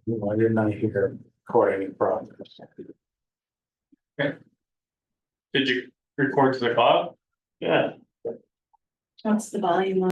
Why didn't I hear recording in progress? Did you record to the cloud? Yeah, What's the volume on?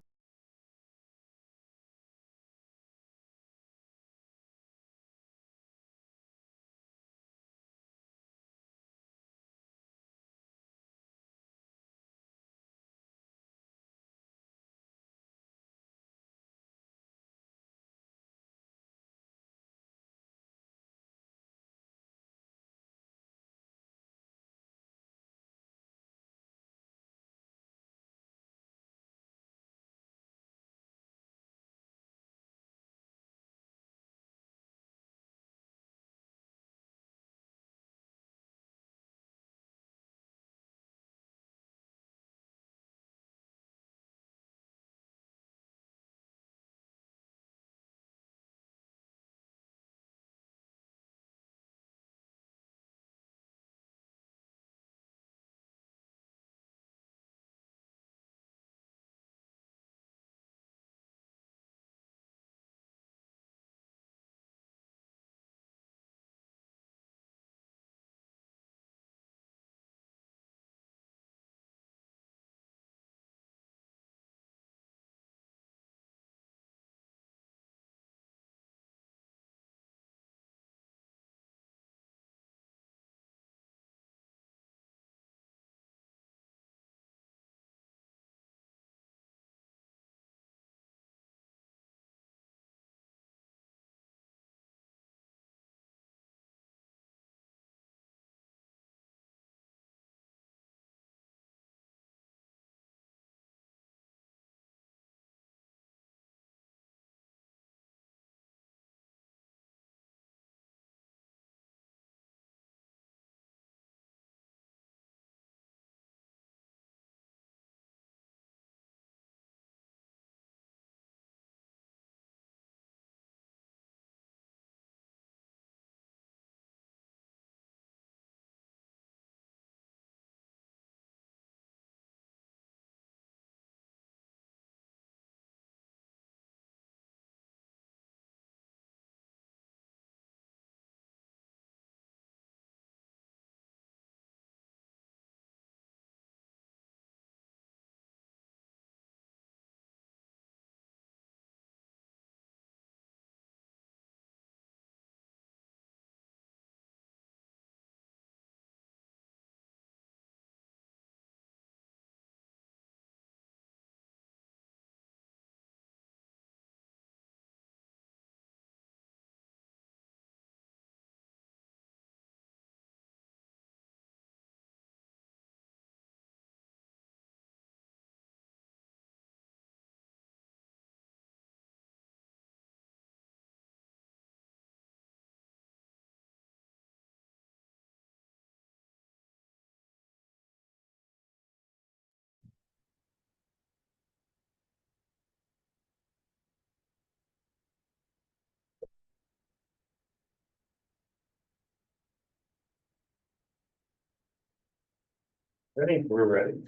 ready? We're ready.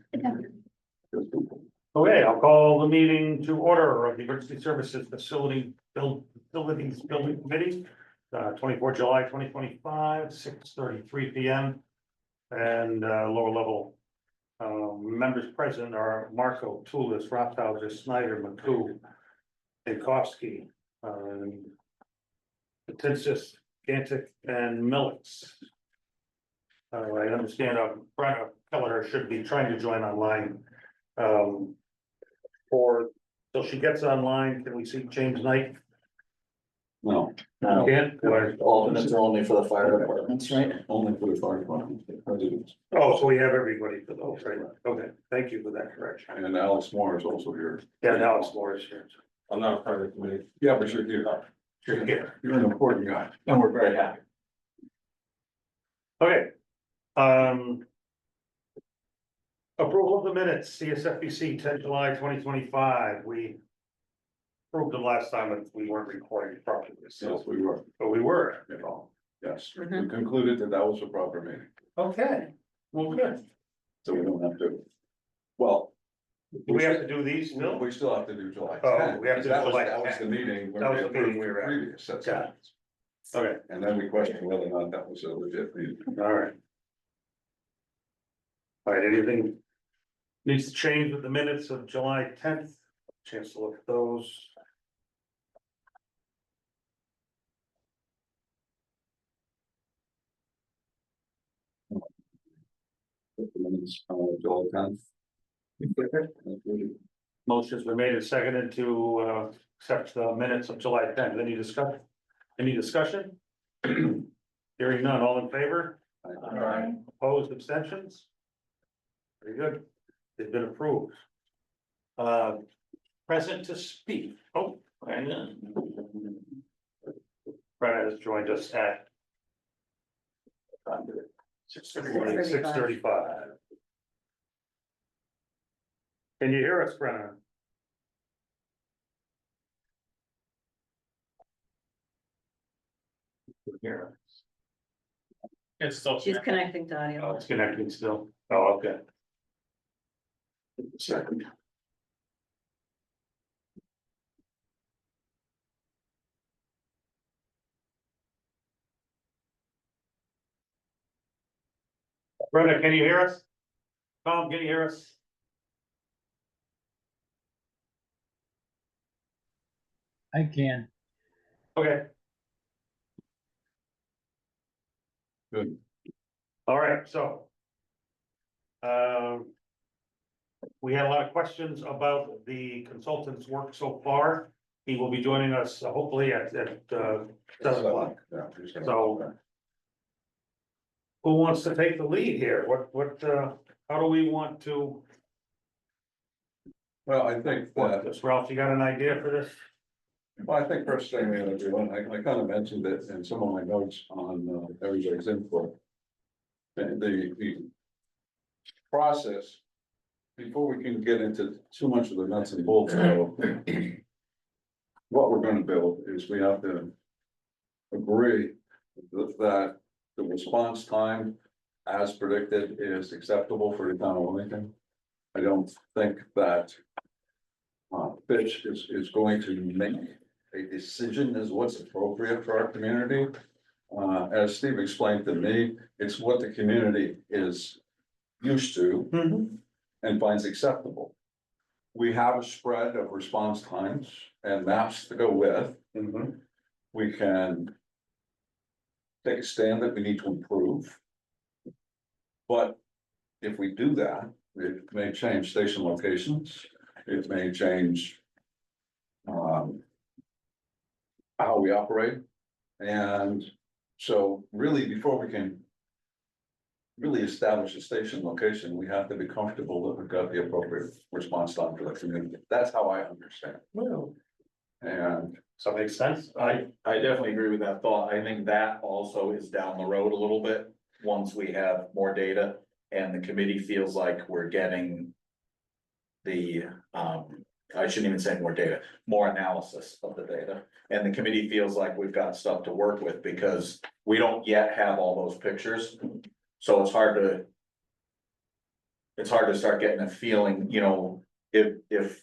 Okay, I'll call the meeting to order of the Emergency Services Facilities Building Committee. 24 July 2025, 6:33 PM. And lower level members present are Marco, Tulis, Rothhauser, Snyder, McCoo, Jankowski, Patensis, Gantic, and Millix. I understand Brenna Keller should be trying to join online. Till she gets online, can we see James Knight? No, Can't? alternates are only for the fire departments, right? Only for the fire department, residents. Oh, so we have everybody for those, right? Okay, thank you for that correction. And Alex Moore is also here. Yeah, now it's Morris here. I'm not a part of the committee. Yeah, but you're here. You're here. You're an important guy, and we're very happy. Okay. Approval of the minutes, CSFBC 10 July 2025. We approved them last time, but we weren't recording properly, so, Yes, we were. but we were. Yes, we concluded that that was a proper meeting, Okay, well, good. so we don't have to. Well, Do we have to do these still? We still have to do July Oh, 10th, we have to do that was, July that was 10th. the meeting. where That was we the meeting approved we were at. Previous sets Got of it. minutes. Okay, And then we questioned whether or not that was a legit meeting. all right. All right, anything needs to change with the minutes of July 10th? Chance to look at those. July 10th. Motion's been made and seconded to accept the minutes of July 10th. Any discussion? Any discussion? Hearing none, all in favor? Aye. Opposed, abstentions? Very good. They've been approved. Present to speak. Oh, Brandon. Brandon has joined us at 6:35. Can you hear us, Brennan? Hear us. It's still. She's connecting to audio. Oh, it's connecting still. Oh, okay. Second. Brenda, can you hear us? Tom, can you hear us? I can. Okay. Good. All right, so. We had a lot of questions about the consultant's work so far. He will be joining us hopefully at 7 o'clock. Yeah, he's gonna- So- Who wants to take the lead here? How do we want to? Well, I think that. This, Ralph, you got an idea for this? Well, I think first thing we ought to do, and I kind of mentioned it in some of my notes on everybody's input. The process, before we can get into too much of the nuts and bolts of what we're gonna build, is we have to agree that the response time as predicted is acceptable for the town of Wilmington. I don't think that Fitch is going to make a decision as what's appropriate for our community. As Steve explained to me, it's what the community is used to and finds acceptable. We have a spread of response times and maps to go with. We can take a stand that we need to improve. But if we do that, it may change station locations, it may change how we operate. And so really, before we can really establish a station location, we have to be comfortable that we've got the appropriate response time for the community. That's how I understand. And Does that make sense? I definitely agree with that thought. I think that also is down the road a little bit, once we have more data and the committee feels like we're getting the, I shouldn't even say more data, more analysis of the data. And the committee feels like we've got stuff to work with because we don't yet have all those pictures. So it's hard to start getting a feeling, you know, if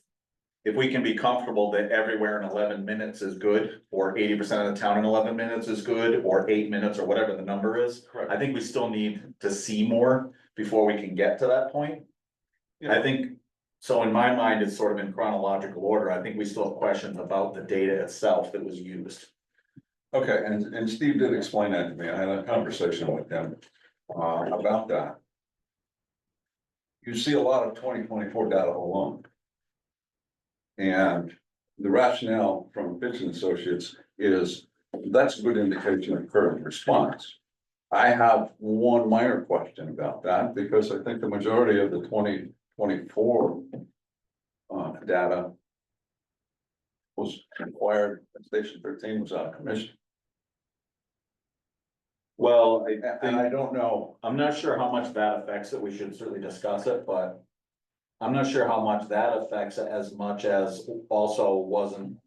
we can be comfortable that everywhere in 11 minutes is good, or 80% of the town in 11 minutes is good, or 8 minutes, or whatever the number is. I think we still need to see more before we can get to that point. I think, so in my mind, it's sort of in chronological order. I think we still have questions about the data itself that was used. okay, and Steve did explain that to me. I had a conversation with him about that. You see a lot of 2024 data alone. And the rationale from Fitch and Associates is that's a good indication of current response. I have one minor question about that because I think the majority of the 2024 data was required, Station 13 was out of commission. Well, And I don't know, I'm not sure how much that affects it. We should certainly discuss it, but I'm not sure how much that affects it as much as also wasn't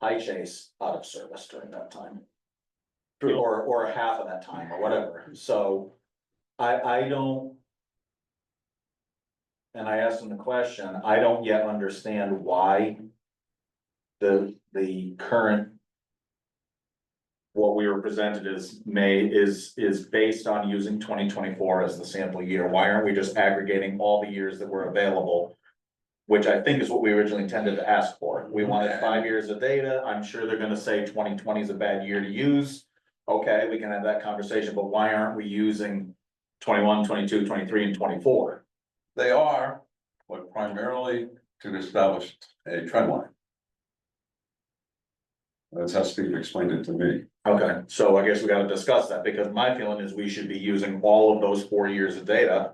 High Chase out of service during that time. Or half of that time or whatever. So I don't. and I asked him the question, I don't yet understand why. The current. What we were presented is based on using 2024 as the sample year, why aren't we just aggregating all the years that were available? Which I think is what we originally intended to ask for, we wanted 5 years of data, I'm sure they're gonna say 2020 is a bad year to use. Okay, we can have that conversation, but why aren't we using 21, 22, 23, and 24? They are, but primarily to establish a trend line. That's how Steve explained it to me. Okay, so I guess we gotta discuss that, because my feeling is we should be using all of those 4 years of data.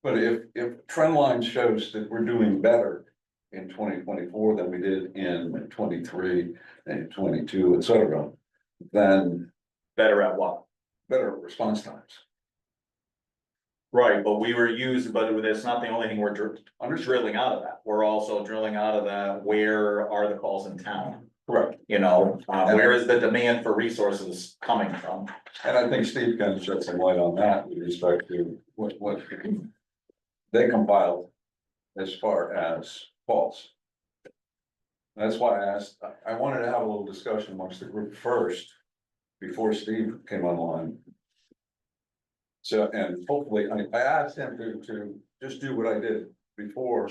But if trend line shows that we're doing better in 2024 than we did in 23 and 22, et cetera, then Better at what? better response times. Right, but it's not the only thing we're drilling out of that, we're also drilling out of that, where are the calls in town? Correct. You know, where is the demand for resources coming from? And I think Steve can shed some light on that with respect to what they compiled as far as calls. That's why I asked, I wanted to have a little discussion amongst the group first, before Steve came online. So, and hopefully, I asked him to just do what I did before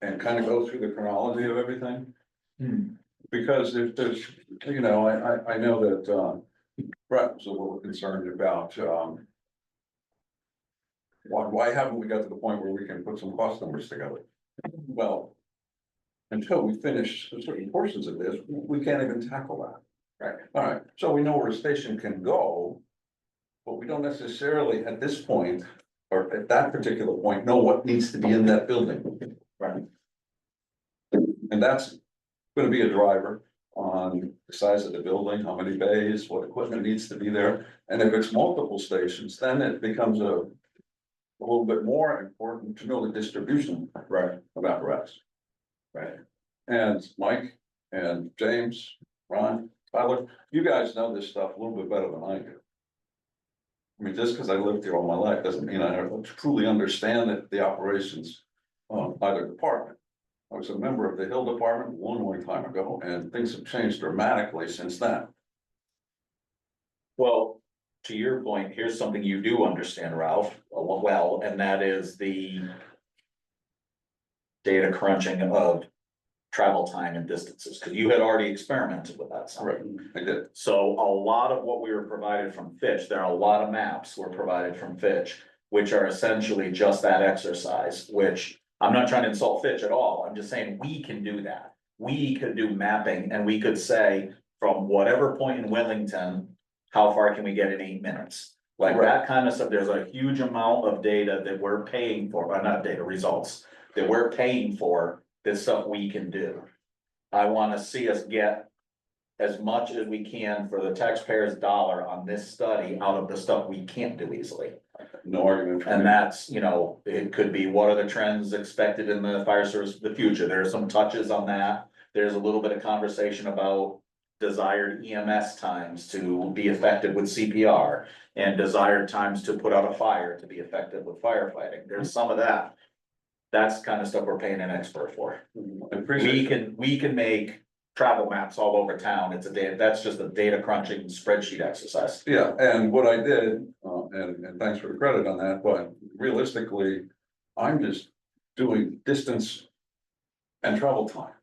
and kind of go through the chronology of everything. Because there's, you know, I know that, Brett was a little concerned about, why haven't we got to the point where we can put some cost numbers together? Well, until we finish certain portions of this, we can't even tackle that. Right. All right, so we know where a station can go, but we don't necessarily at this point, or at that particular point, know what needs to be in that building. Right. And that's gonna be a driver on the size of the building, how many bays, what equipment needs to be there. And if it's multiple stations, then it becomes a little bit more important to know the distribution. Right. Of apparatus. Right. And Mike and James, Ron, Tyler, you guys know this stuff a little bit better than I do. I mean, just because I lived here all my life doesn't mean I truly understand the operations of either department. I was a member of the Hill Department a long time ago, and things have changed dramatically since then. Well, to your point, here's something you do understand, Ralph, well, and that is the data crunching of travel time and distances, because you had already experimented with that. I did. So a lot of what we were provided from Fitch, there are a lot of maps were provided from Fitch, which are essentially just that exercise, which I'm not trying to insult Fitch at all. I'm just saying we can do that. We could do mapping and we could say from whatever point in Wellington, how far can we get in 8 minutes? Like that kind of stuff. There's a huge amount of data that we're paying for, but not data results that we're paying for. This stuff we can do. I want to see us get as much as we can for the taxpayer's dollar on this study out of the stuff we can't do easily. No argument. And that's, you know, it could be, what are the trends expected in the fire service of the future? There are some touches on that. There's a little bit of conversation about desired EMS times to be effective with CPR and desired times to put out a fire to be effective with firefighting. There's some of that. That's kind of stuff we're paying an expert for. I appreciate We can make travel maps all over town. That's just a data crunching spreadsheet exercise. Yeah, and what I did, and thanks for the credit on that, but realistically, I'm just doing distance and travel time.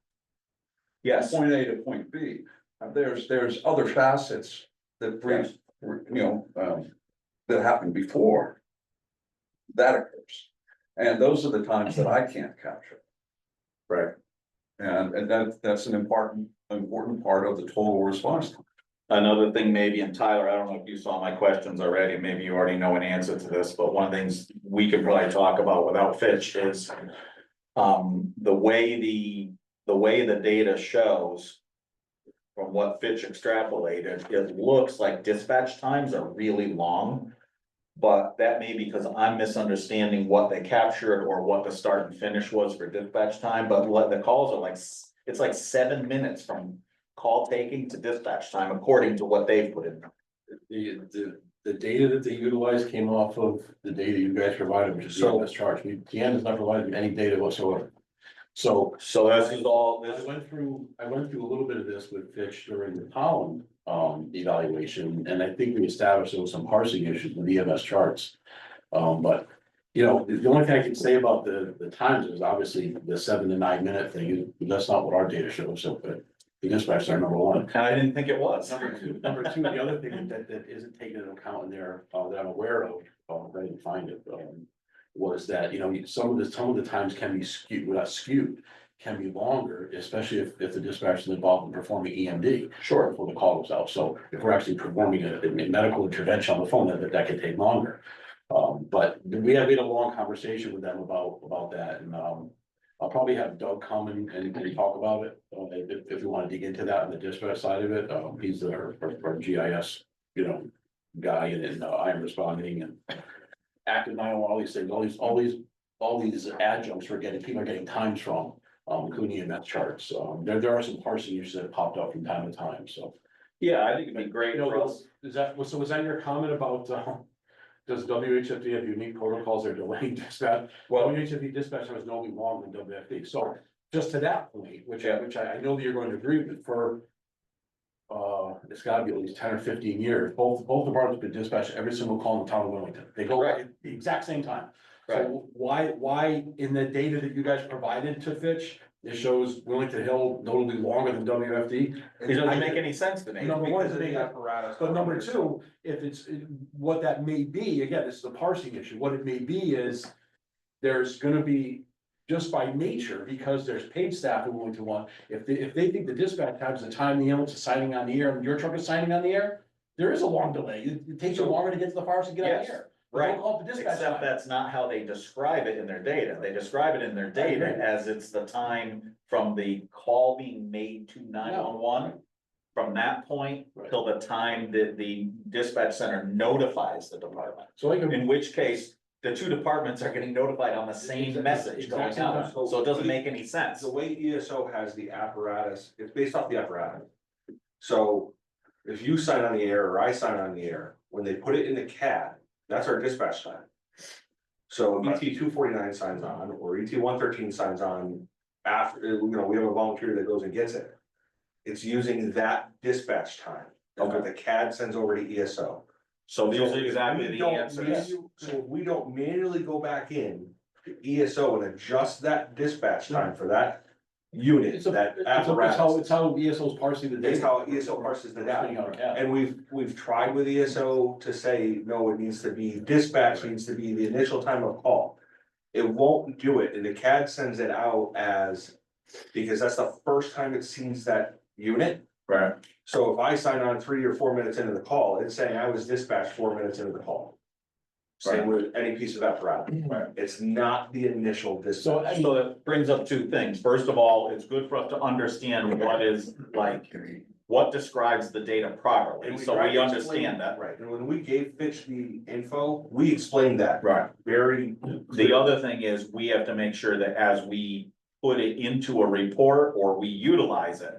Yes, Point A to point B. There's other facets that bring, that happened before that occurs. And those are the times that I can't capture. right. And that's an important part of the total response time. Another thing maybe, and Tyler, I don't know if you saw my questions already, maybe you already know an answer to this, but one of the things we could probably talk about without Fitch is. The way the data shows. From what Fitch extrapolated, it looks like dispatch times are really long. But that may be because I'm misunderstanding what they captured or what the start and finish was for dispatch time, but the calls are like, it's like 7 minutes from call taking to dispatch time, according to what they've put in. the data that they utilized came off of the data you guys provided, which is the So- EMS charge. Deanna has not provided any data whatsoever. So So this is all, I this, went through a little bit of this with Fitch during the Holland evaluation, and I think we established there was some parsing issues with EMS charts. But, you know, the only thing I can say about the times is obviously the 7 to 9 minute thing, that's not what our data shows, so, but the dispatch are number one. and I didn't think it was. Number two, the other thing that isn't taken into account in there, that I'm aware of, I didn't find it, was that, you know, some of the times can be skewed, well, not skewed, can be longer, especially if the dispatcher is involved in performing EMD. Sure. Before the call goes out, so if we're actually performing a medical intervention on the phone, that can take longer. But we had a long conversation with them about that, and, I'll probably have Doug come and talk about it, if you wanna dig into that on the dispatch side of it, he's our GIS, you know, guy, and I am responding and active 911, all these things, all these adjuncts people are getting times from, including EMS charts, there are some parsing issues that have popped up from time to time, so. Yeah, I think it'd be great You know, for us. was that your comment about, does WHFD have unique protocols or delaying dispatch? Well, WHFD dispatch was no longer than WFD, so just to that point, which I know that you're going to agree with, for. It's gotta be at least 10 or 15 years, both departments have been dispatched every single call in the town of Wilmington, they go Right. at the exact same time. Right. So why in the data that you guys provided to Fitch, it shows Wilmington Hill notably longer than WFD? It doesn't make any sense to me. Number one, Because of they the got apparatus. but number two, if it's, what that may be, again, this is a parsing issue, what it may be is. There's gonna be, just by nature, because there's paid staff in Wilmington One, if they think the dispatch times the time the ambulance is signing on the air and your truck is signing on the air. There is a long delay, it takes you longer to get to the fire and get on Yes, the air. But right. don't call it the dispatch Except time. that's not how they describe it in their data. They describe it in their data agree. as it's the time from the call being made to 911. From that point Right. till the time that the dispatch center notifies the department. So like, In which case, the two departments are getting notified on the same message going Exactly. out, so it doesn't make any sense. The way ESO has the apparatus, it's based off the apparatus. So if you sign on the air or I sign on the air, when they put it in the CAD, that's our dispatch time. So ET 249 signs on, or ET 113 signs on after, you know, we have a volunteer that goes and gets it. It's using that dispatch time, that's what the CAD sends over to ESO. So these So are if exactly we the don't answers. manu- So if we don't manually go back in to ESO and adjust that dispatch time for that unit, that apparatus. it's how ESO's parsing the data. It's how ESO parses the Spitting data. out a CAD. And we've tried with ESO to say, no, it needs to be dispatch, needs to be the initial time of call. It won't do it, and the CAD sends it out as, because that's the first time it sees that unit. Right. So if I sign on 3 or 4 minutes into the call, it's saying I was dispatched 4 minutes into the call. Same with any piece of apparatus. Right. It's not the initial So, dispatch. So that brings up two things. First of all, it's good for us to understand what is like, what describes the data properly, And so tried we to understand explain- that. Right, and when we gave Fitch the info, we explained that Right. very. The other thing is, we have to make sure that as we put it into a report or we utilize it,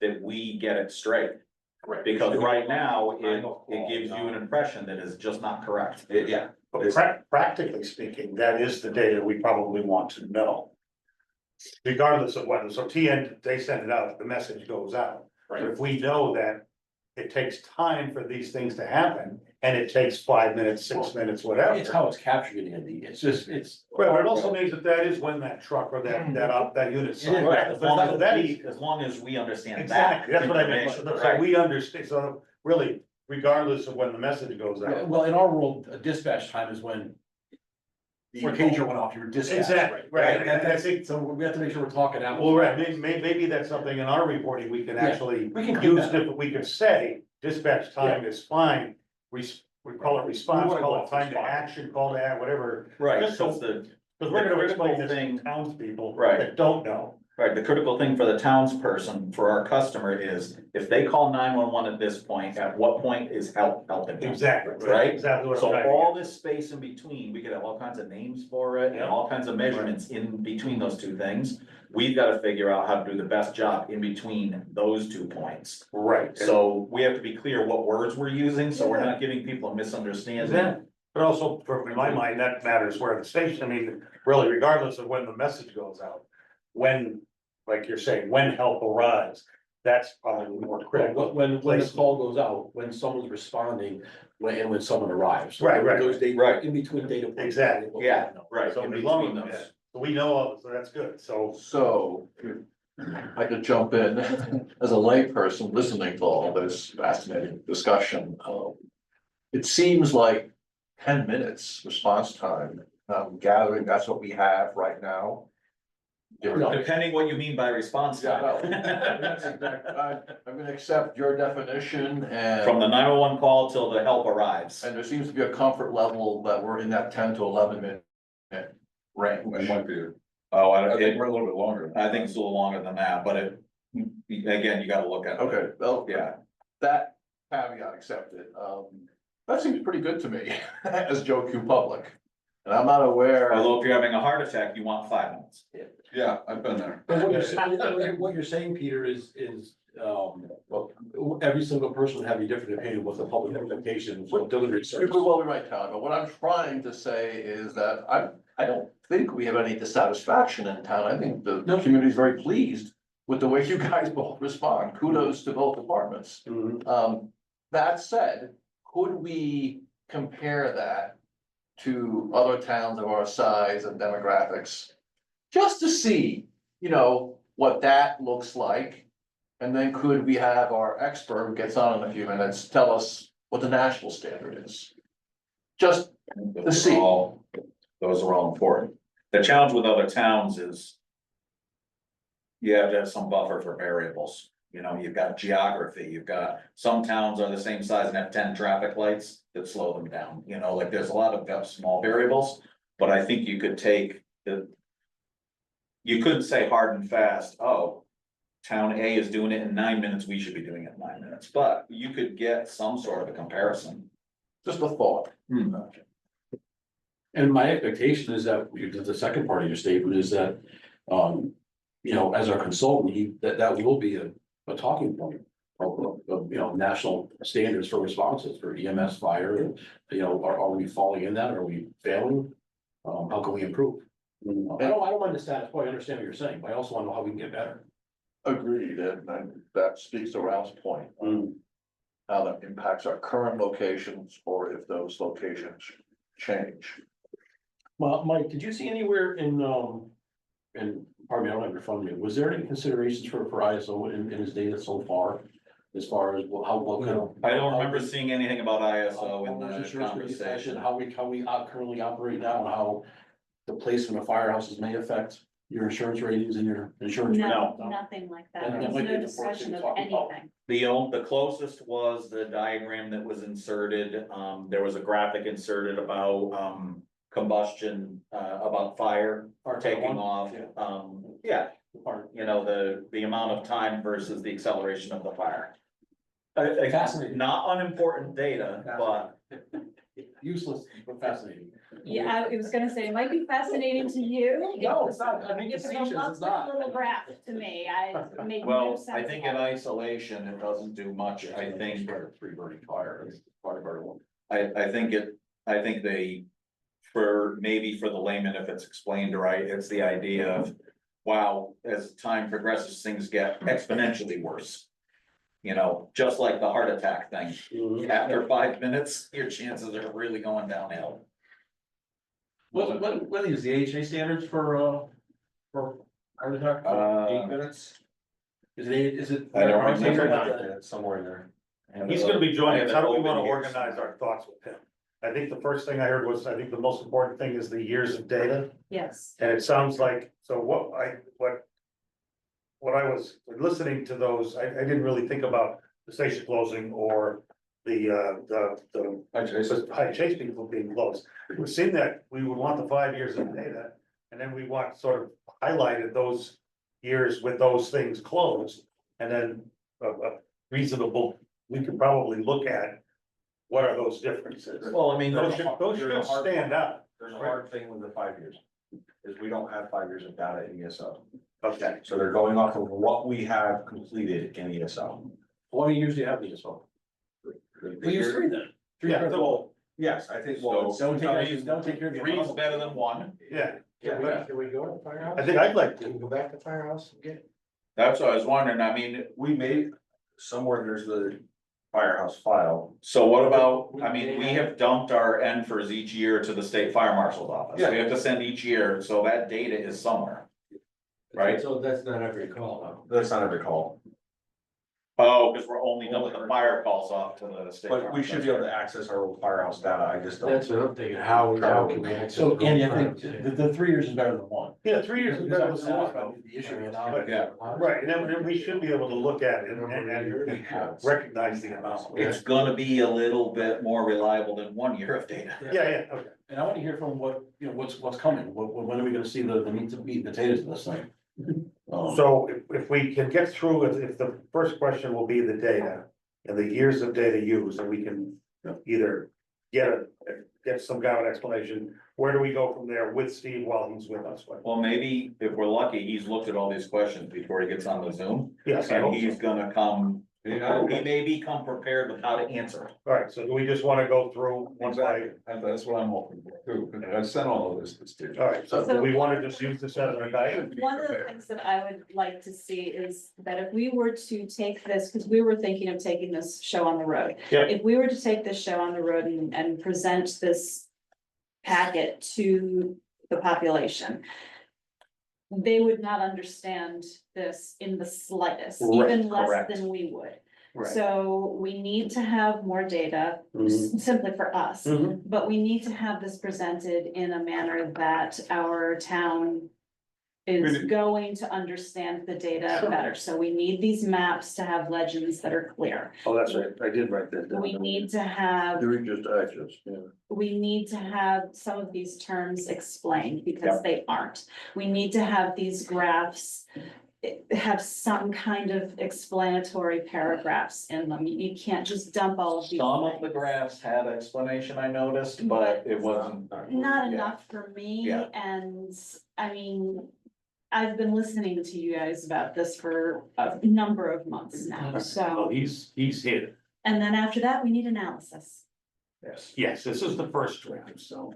that we get it straight. Correct. Because right now, it gives you an impression that is just not correct. Yeah, But practically speaking, that is the data we probably want to know. Regardless of whether, so TN, they send it out, the message goes out. But if we know that it takes time for these things to happen, and it takes 5 minutes, 6 minutes, whatever. it's how it's captured in the ND, it's just, it's. Well, but it also means that is when that truck or that unit. signed. Right, as long as That we, is- as long as we understand that. Exactly, that's what I meant, information, so right. we understand, so really, regardless of when the message goes out. Well, in our world, a dispatch time is when. The pager went off, you were dispatched. Exactly, right, And that's it, so we have to make sure we're talking apples. Well, right, maybe that's something in our reporting we can actually We can do use, that. if we could say, dispatch time is fine. We call it response, We wanna call go it off time to response. action, call to action, whatever. Right, Just so so- the, Cause we're The gonna critical explain this thing- to townspeople Right. that don't know. Right, the critical thing for the townsperson, for our customer is, if they call 911 at this point, at what point is help helping them? Exactly, Right? exactly what I'm So trying to all get. this space in between, we could have all kinds of names for it and Yeah. all kinds of measurements in between those two things. We've gotta figure out how to do the best job in between those 2 points. Right. So we have to be clear what words we're using, so we're not giving people a misunderstanding. Yeah, but also, in my mind, that matters where the station, I mean, really regardless of when the message goes out. When, like you're saying, when help arrives, that's probably more critical. When the call goes out, when someone's responding, when someone arrives. Right, right, Those data, right. in between data points. Exactly. Yeah, right, So in below between them, those. yeah. So we know all, so that's good, so. So, I could jump in as a layperson listening to all this fascinating discussion. It seems like 10 minutes response time, gathering, that's what we have right now. Depending what you mean by response Yeah, time. I'm gonna accept your definition and. From the 911 call till the help arrives. And there seems to be a comfort level that we're in that 10 to 11 minute range. It might be, Oh, I think we're a little bit longer. I think it's a little longer than that, but again, you gotta look at it. Okay, well, Yeah, that caveat accepted, that seems pretty good to me as Joe Q Public. And I'm not aware. although if you're having a heart attack, you want 5 minutes. Yeah, I've been there. But what you're saying, Peter, is, well, every single person would have a different opinion with the public notification, what delivery It service. could well be right, Todd, but what I'm trying to say is that I don't think we have any dissatisfaction in town. I think the No. community is very pleased with the way you guys both respond. Kudos to both departments. That said, could we compare that to other towns of our size and demographics? Just to see, what that looks like. And then could we have our expert who gets on in a few minutes tell us what the national standard is? Just to see. Those are all important. The challenge with other towns is you have to have some buffer for variables. You've got geography, you've got, some towns are the same size and have 10 traffic lights that slow them down, like there's a lot of small variables. But I think you could take you couldn't say hard and fast, oh, town A is doing it in 9 minutes, we should be doing it in 9 minutes, but you could get some sort of a comparison. Just a thought. And my expectation is that, the second part of your statement is that, as our consultant, that will be a talking point. Of national standards for responses for EMS, fire, are we falling in that, are we failing? How can we improve? I don't mind the status quo, I understand what you're saying, but I also want to know how we can get better. Agreed, and that speaks to Ralph's point. How that impacts our current locations or if those locations change. Well, Mike, did you see anywhere in, pardon me, I don't have it in front of me, was there any considerations for ISO in his data so far? As far as what kind of. I don't remember seeing anything about ISO How in much the insurance we get, conversation. How we currently operate now, and how the placement of firehouses may affect your insurance ratings and your insurance. No, nothing like that. That There's might be no the first thing discussion to of talk about. anything. The closest was the diagram that was inserted, there was a graphic inserted about, combustion, about fire taking off, Yeah. the amount of time versus the acceleration of the fire. Fascinating. Not unimportant data, but Useless, but fascinating. Yeah, I was gonna say, it might be fascinating to you. No, it's not, I mean, It's a facetious, it's lovely not. little graph to me, it made no well, sense. I think in isolation, it doesn't do much, I think. Free burning fire, fire burning. I think they, for the layman, if it's explained right, it's the idea of, wow, as time progresses, things get exponentially worse. Just like the heart attack thing, after 5 minutes, your chances are really going downhill. What is the AHA standards for heart attack? 8 minutes? Is it? I don't remember. It's somewhere in there. He's gonna be joining us, how do we wanna Open here. organize our thoughts with him? I think the first thing I heard was, I think the most important thing is the years of data, Yes, and it sounds like, so what I was listening to those, I didn't really think about the station closing or the high chase people being closed. It would seem that we would want the 5 years of data, and then we want sort of highlighted those years with those things closed. And then a reasonable, we could probably look at what are those differences. Well, I mean, Those should stand out. There's a hard thing with the 5 years, is we don't have 5 years of data in ESO. Okay. So they're going off of what we have completed in ESO. How many years do you have these for? We use three then. Three Yeah, per- Well, yes, I think, well, So- Don't take your. three is better than one. Yeah, yeah, we go to the firehouse? I think I'd like to. Can we go back to the firehouse and get? That's what I was wondering, I mean, we made, somewhere there's the firehouse file. so what about, I mean, we have dumped our NFRs each year to the state fire marshal's office. We have to send each year, so that data is somewhere. Right? So that's not every call, That's not every call, Oh, because we're only dumping the fire calls off to the state. but we should be able to access our old firehouse data, I just don't. what I'm thinking, how can we access? So Andy, I think the 3 years is better than one. Yeah, 3 years is better than one. The issue is. Yeah. Right, and then we should be able to look at it and recognize the amount. It's gonna be a little bit more reliable than 1 year of data. Yeah, okay. And I want to hear from what, you know, what's coming, when are we gonna see the meat and potatoes of this thing? So if we can get through, if the first question will be the data and the years of data used, and we can either get some kind of explanation, where do we go from there with Steve while he's with us? Well, maybe if we're lucky, he's looked at all these questions before he gets on the Zoom. Yes, I And hope he's so. gonna come, Yeah, he may become prepared with how to answer. All right, so do we just want to go through one by? exactly, and that's what I'm hoping for too, and I sent all of this to Steve. All right, so do we want to just use this as a guide? One of the things that I would like to see is that if we were to take this, because we were thinking of taking this show on the road. Yeah. If we were to take this show on the road and present this packet to the population, they would not understand this in the slightest, even less correct. than we would. Right. So we need to have more data, Mhm. simply for us. Mhm. But we need to have this presented in a manner that our town is going to understand the data Sure. better. So we need these maps to have legends that are clear. Oh, that's right, I did write that down. We need to have, Doing just access, yeah. we need to have some of these terms explained because they aren't. We need to have these graphs have some kind of explanatory paragraphs in them. You can't just dump all of these. Some of the things. graphs had explanation, I noticed, but it wasn't. Not Yeah. enough for me, Yeah. and I mean, I've been listening to you guys about this for a number of months now, Oh, so. he's here. And then after that, we need analysis. Yes. Yes, this is the first draft, so.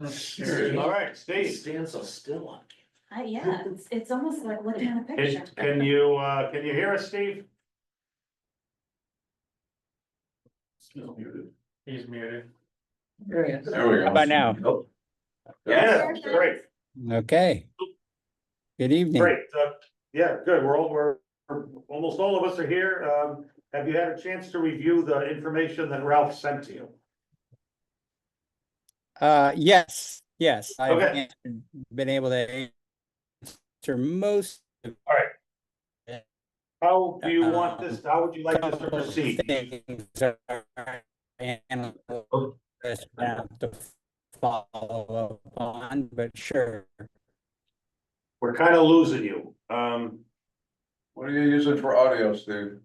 Serious. All right, Steve, Stand so still on. Yeah, it's almost like looking at a picture. can you hear us, Steve? Still muted. He's muted. There we go. How about now? Yeah, great, Okay. Good evening. great, yeah, good, we're almost all of us are here, have you had a chance to review the information that Ralph sent to you? Yes, I've Okay. been able to answer most. How do you want this, how would you like this to proceed? Things are analysts have to follow up on, but sure. We're kind of losing you, What are you using for audio, Steve?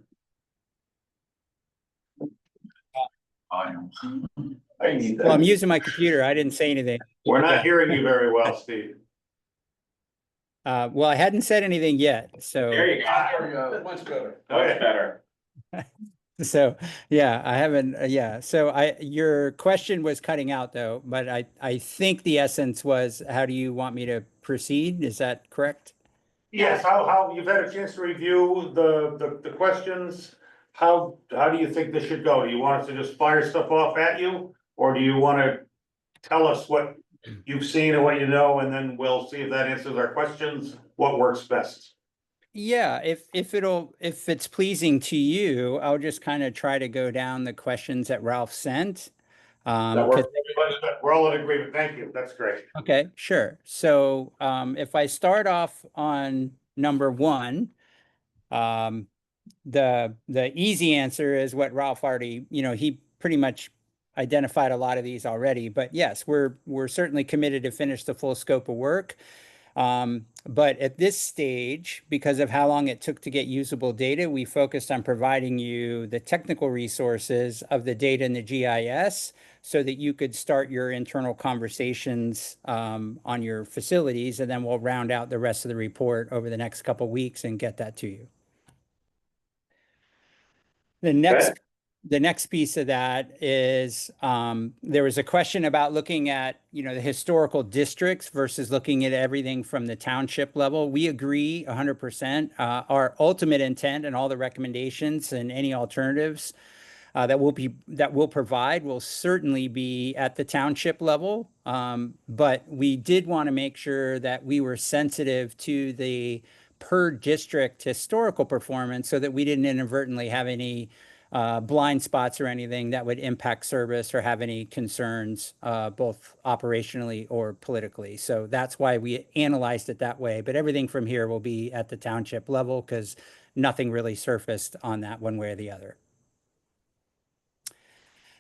I need Well, I'm that. using my computer. I didn't say anything. we're not hearing you very well, Steve. Well, I hadn't said anything yet, so. There you There we go. go, much better. Much better. So, yeah, I haven't, yeah, so your question was cutting out though, but I think the essence was, how do you want me to proceed? Is that correct? Yes, how, you've had a chance to review the questions, how do you think this should go? Do you want us to just fire stuff off at you? Or do you wanna tell us what you've seen and what you know, and then we'll see if that answers our questions, what works best? Yeah, if it's pleasing to you, I'll just kind of try to go down the questions that Ralph sent. That 'Cause- works, everybody, we're all in agreement, thank you, that's great. Okay, sure. So if I start off on number one, the easy answer is what Ralph already, he pretty much identified a lot of these already. But yes, we're certainly committed to finish the full scope of work. But at this stage, because of how long it took to get usable data, we focused on providing you the technical resources of the data in the GIS so that you could start your internal conversations on your facilities, and then we'll round out the rest of the report over the next couple weeks and get that to you. The next piece of that is there was a question about looking at, the historical districts versus looking at everything from the township level. We agree 100%. Our ultimate intent and all the recommendations and any alternatives that we'll provide will certainly be at the township level. But we did want to make sure that we were sensitive to the per district historical performance so that we didn't inadvertently have any blind spots or anything that would impact service or have any concerns, both operationally or politically. So that's why we analyzed it that way. But everything from here will be at the township level because nothing really surfaced on that one way or the other.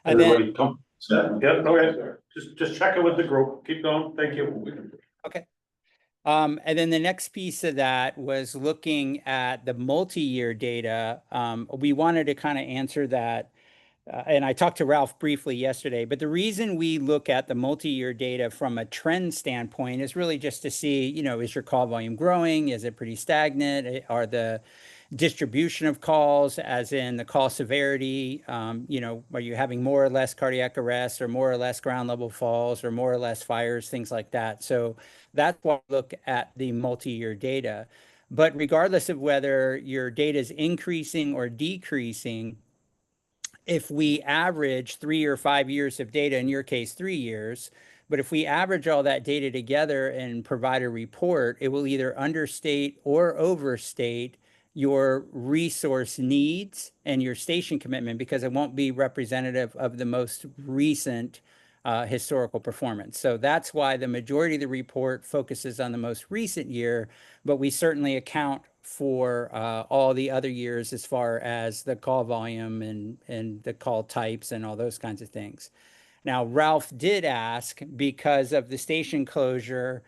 And Everybody then, come, yeah, okay, just check it with the group, keep going, thank you. okay. And then the next piece of that was looking at the multi-year data. We wanted to kind of answer that. And I talked to Ralph briefly yesterday, but the reason we look at the multi-year data from a trend standpoint is really just to see, is your call volume growing? Is it pretty stagnant? Are the distribution of calls, as in the call severity, are you having more or less cardiac arrest or more or less ground level falls or more or less fires, things like that. So that's why we look at the multi-year data. But regardless of whether your data is increasing or decreasing, if we average 3 or 5 years of data, in your case, 3 years, but if we average all that data together and provide a report, it will either understate or overstate your resource needs and your station commitment because it won't be representative of the most recent historical performance. So that's why the majority of the report focuses on the most recent year, but we certainly account for all the other years as far as the call volume and the call types and all those kinds of things. Now, Ralph did ask, because of the station closure,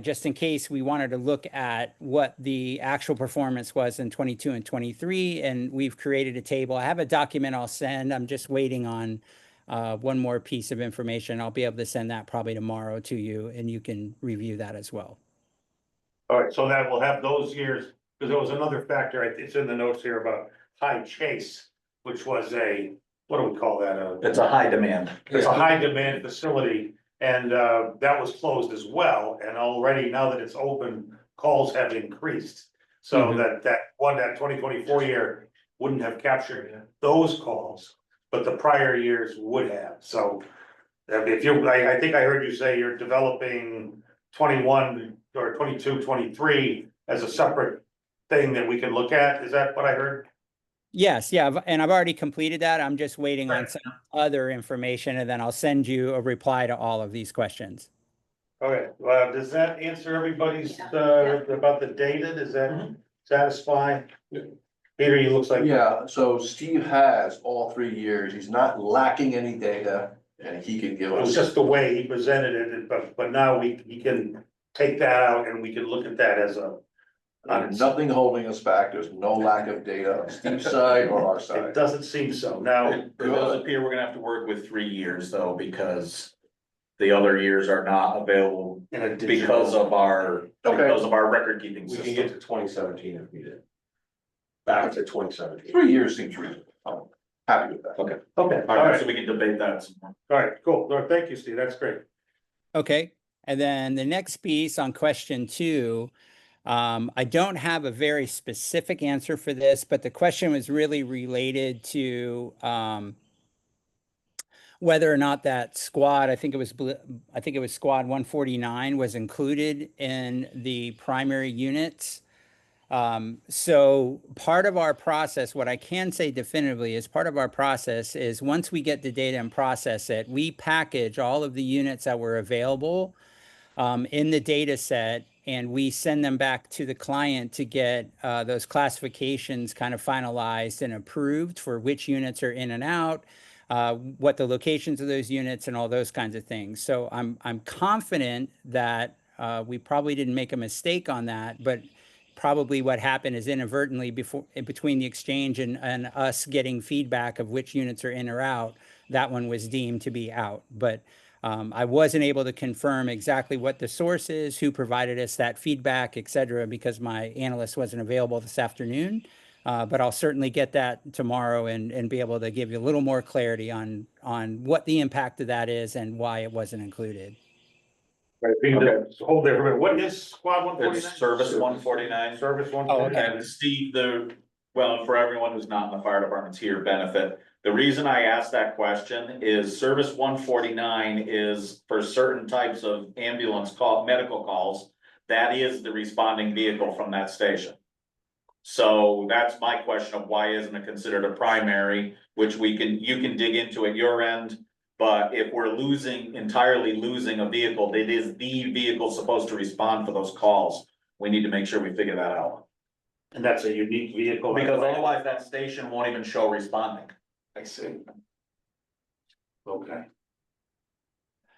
just in case we wanted to look at what the actual performance was in 22 and 23, and we've created a table. I have a document I'll send. I'm just waiting on one more piece of information. I'll be able to send that probably tomorrow to you, and you can review that as well. All right, so that will have those years, because there was another factor, it's in the notes here about High Chase, which was what do we call that? It's a high demand. It's a high demand facility, and that was closed as well, and already now that it's open, calls have increased. So that 2024 year wouldn't have captured those calls, but the prior years would have, so. If I think I heard you say you're developing 21 or 22, 23 as a separate thing that we can look at, is that what I heard? Yes, yeah, and I've already completed that. I'm just waiting on some other information, and then I'll send you a reply to all of these questions. Okay, well, does that answer everybody's, about the data, does that satisfy? Peter, you looks like. Yeah, so Steve has all 3 years, he's not lacking any data, and he can give It was us. just the way he presented it, but now we can take that out and we can look at that as a. There's nothing holding us back, there's no lack of data on Steve's side or our It side. doesn't seem so, now, For those up here, we're gonna have to work with 3 years though, because the other years are not available in a because digital. of our, because of our record keeping We can system. get to 2017 if needed. Back to 2017. 3 years seems reasonable, I'm happy with that. Okay, Okay, all all right, right, so we can debate that some more. all right, cool, All right, thank you, Steve, that's great. Okay, and then the next piece on question 2, I don't have a very specific answer for this, but the question was really related to whether or not that squad, I think it was squad 149 was included in the primary units. So part of our process, what I can say definitively is part of our process is once we get the data and process it, we package all of the units that were available in the data set, and we send them back to the client to get those classifications kind of finalized and approved for which units are in and out, what the locations of those units and all those kinds of things. So I'm confident that we probably didn't make a mistake on that, but probably what happened is inadvertently in between the exchange and us getting feedback of which units are in or out, that one was deemed to be out. But I wasn't able to confirm exactly what the source is, who provided us that feedback, et cetera, because my analyst wasn't available this afternoon. But I'll certainly get that tomorrow and be able to give you a little more clarity on what the impact of that is and why it wasn't included. Right, being the, so hold there, everybody. What is squad one It's forty-nine? service 149. Service one Oh, forty-nine. okay. And Steve, well, for everyone who's not in the fire department's here benefit, the reason I asked that question is service 149 is for certain types of ambulance medical calls. That is the responding vehicle from that station. So that's my question of why isn't it considered a primary, which you can dig into at your end. But if we're entirely losing a vehicle, that is the vehicle supposed to respond for those calls. We need to make sure we figure that out. And that's a unique vehicle. Because otherwise that station won't even show responding. I see. Okay.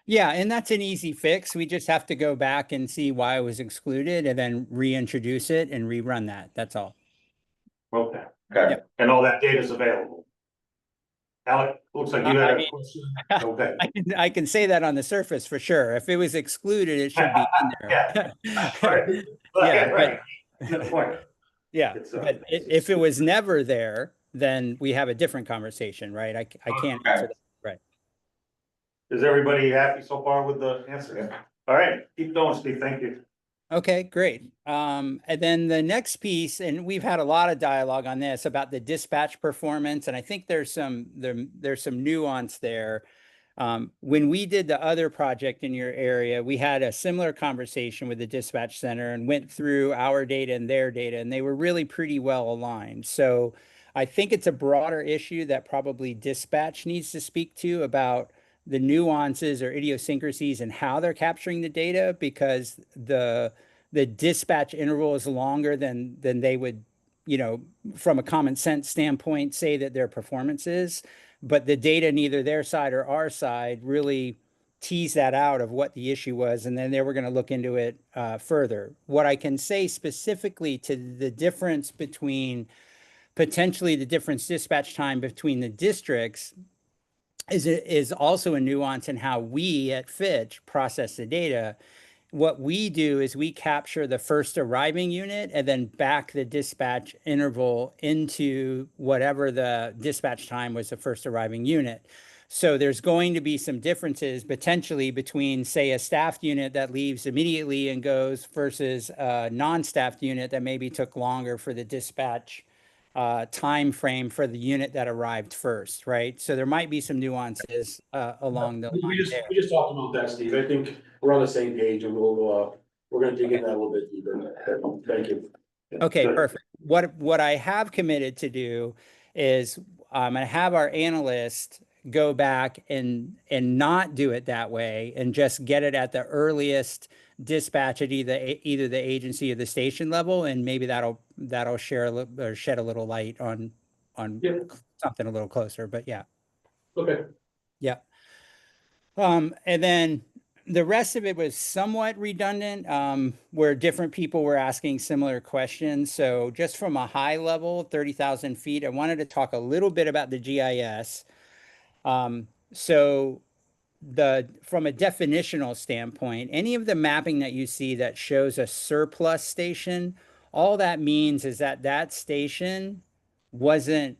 Yeah, and that's an easy fix. We just have to go back and see why it was excluded and then reintroduce it and rerun that. That's all. Okay, Okay. Yep. and all that data is available. Alec, looks like you I had a mean- question. Okay. I can say that on the surface for sure. If it was excluded, it should be in there. Right. Yeah, Right. Good point. Yeah, It's, but if it was never there, then we have a different conversation, right? I can't Okay. answer that. Right. Is everybody happy so far with the answer? All right, keep going, Steve, thank you. Okay, great. And then the next piece, and we've had a lot of dialogue on this about the dispatch performance, and I think there's some nuance there. When we did the other project in your area, we had a similar conversation with the dispatch center and went through our data and their data, and they were really pretty well aligned. So I think it's a broader issue that probably dispatch needs to speak to about the nuances or idiosyncrasies and how they're capturing the data, because the dispatch interval is longer than they would, from a common sense standpoint, say that their performance is. But the data, neither their side or our side, really tease that out of what the issue was, and then they were going to look into it further. What I can say specifically to the difference between potentially the difference dispatch time between the districts is also a nuance in how we at Fitch process the data. What we do is we capture the first arriving unit and then back the dispatch interval into whatever the dispatch time was the first arriving unit. So there's going to be some differences potentially between, say, a staffed unit that leaves immediately and goes versus a non-staffed unit that maybe took longer for the dispatch time frame for the unit that arrived first, right? So there might be some nuances along the line there. We just talked about that, Steve. I think we're on the same page and we're gonna dig in that a little bit deeper. Thank you. Okay, Good. perfect. What I have committed to do is I'm gonna have our analyst go back and not do it that way and just get it at the earliest dispatch at either the agency or the station level, and maybe that'll share or shed a little light on Yeah. something a little closer. But yeah. Okay. Yeah. And then the rest of it was somewhat redundant, where different people were asking similar questions. So just from a high level, 30,000 feet, I wanted to talk a little bit about the GIS. So from a definitional standpoint, any of the mapping that you see that shows a surplus station, all that means is that that station wasn't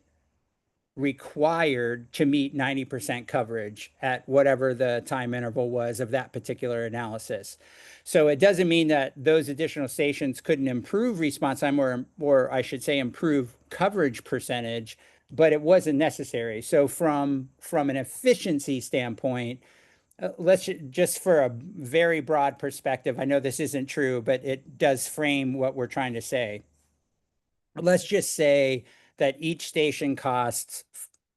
required to meet 90% coverage at whatever the time interval was of that particular analysis. So it doesn't mean that those additional stations couldn't improve response time or I should say improve coverage percentage, but it wasn't necessary. So from an efficiency standpoint, let's just for a very broad perspective, I know this isn't true, but it does frame what we're trying to say. Let's just say that each station costs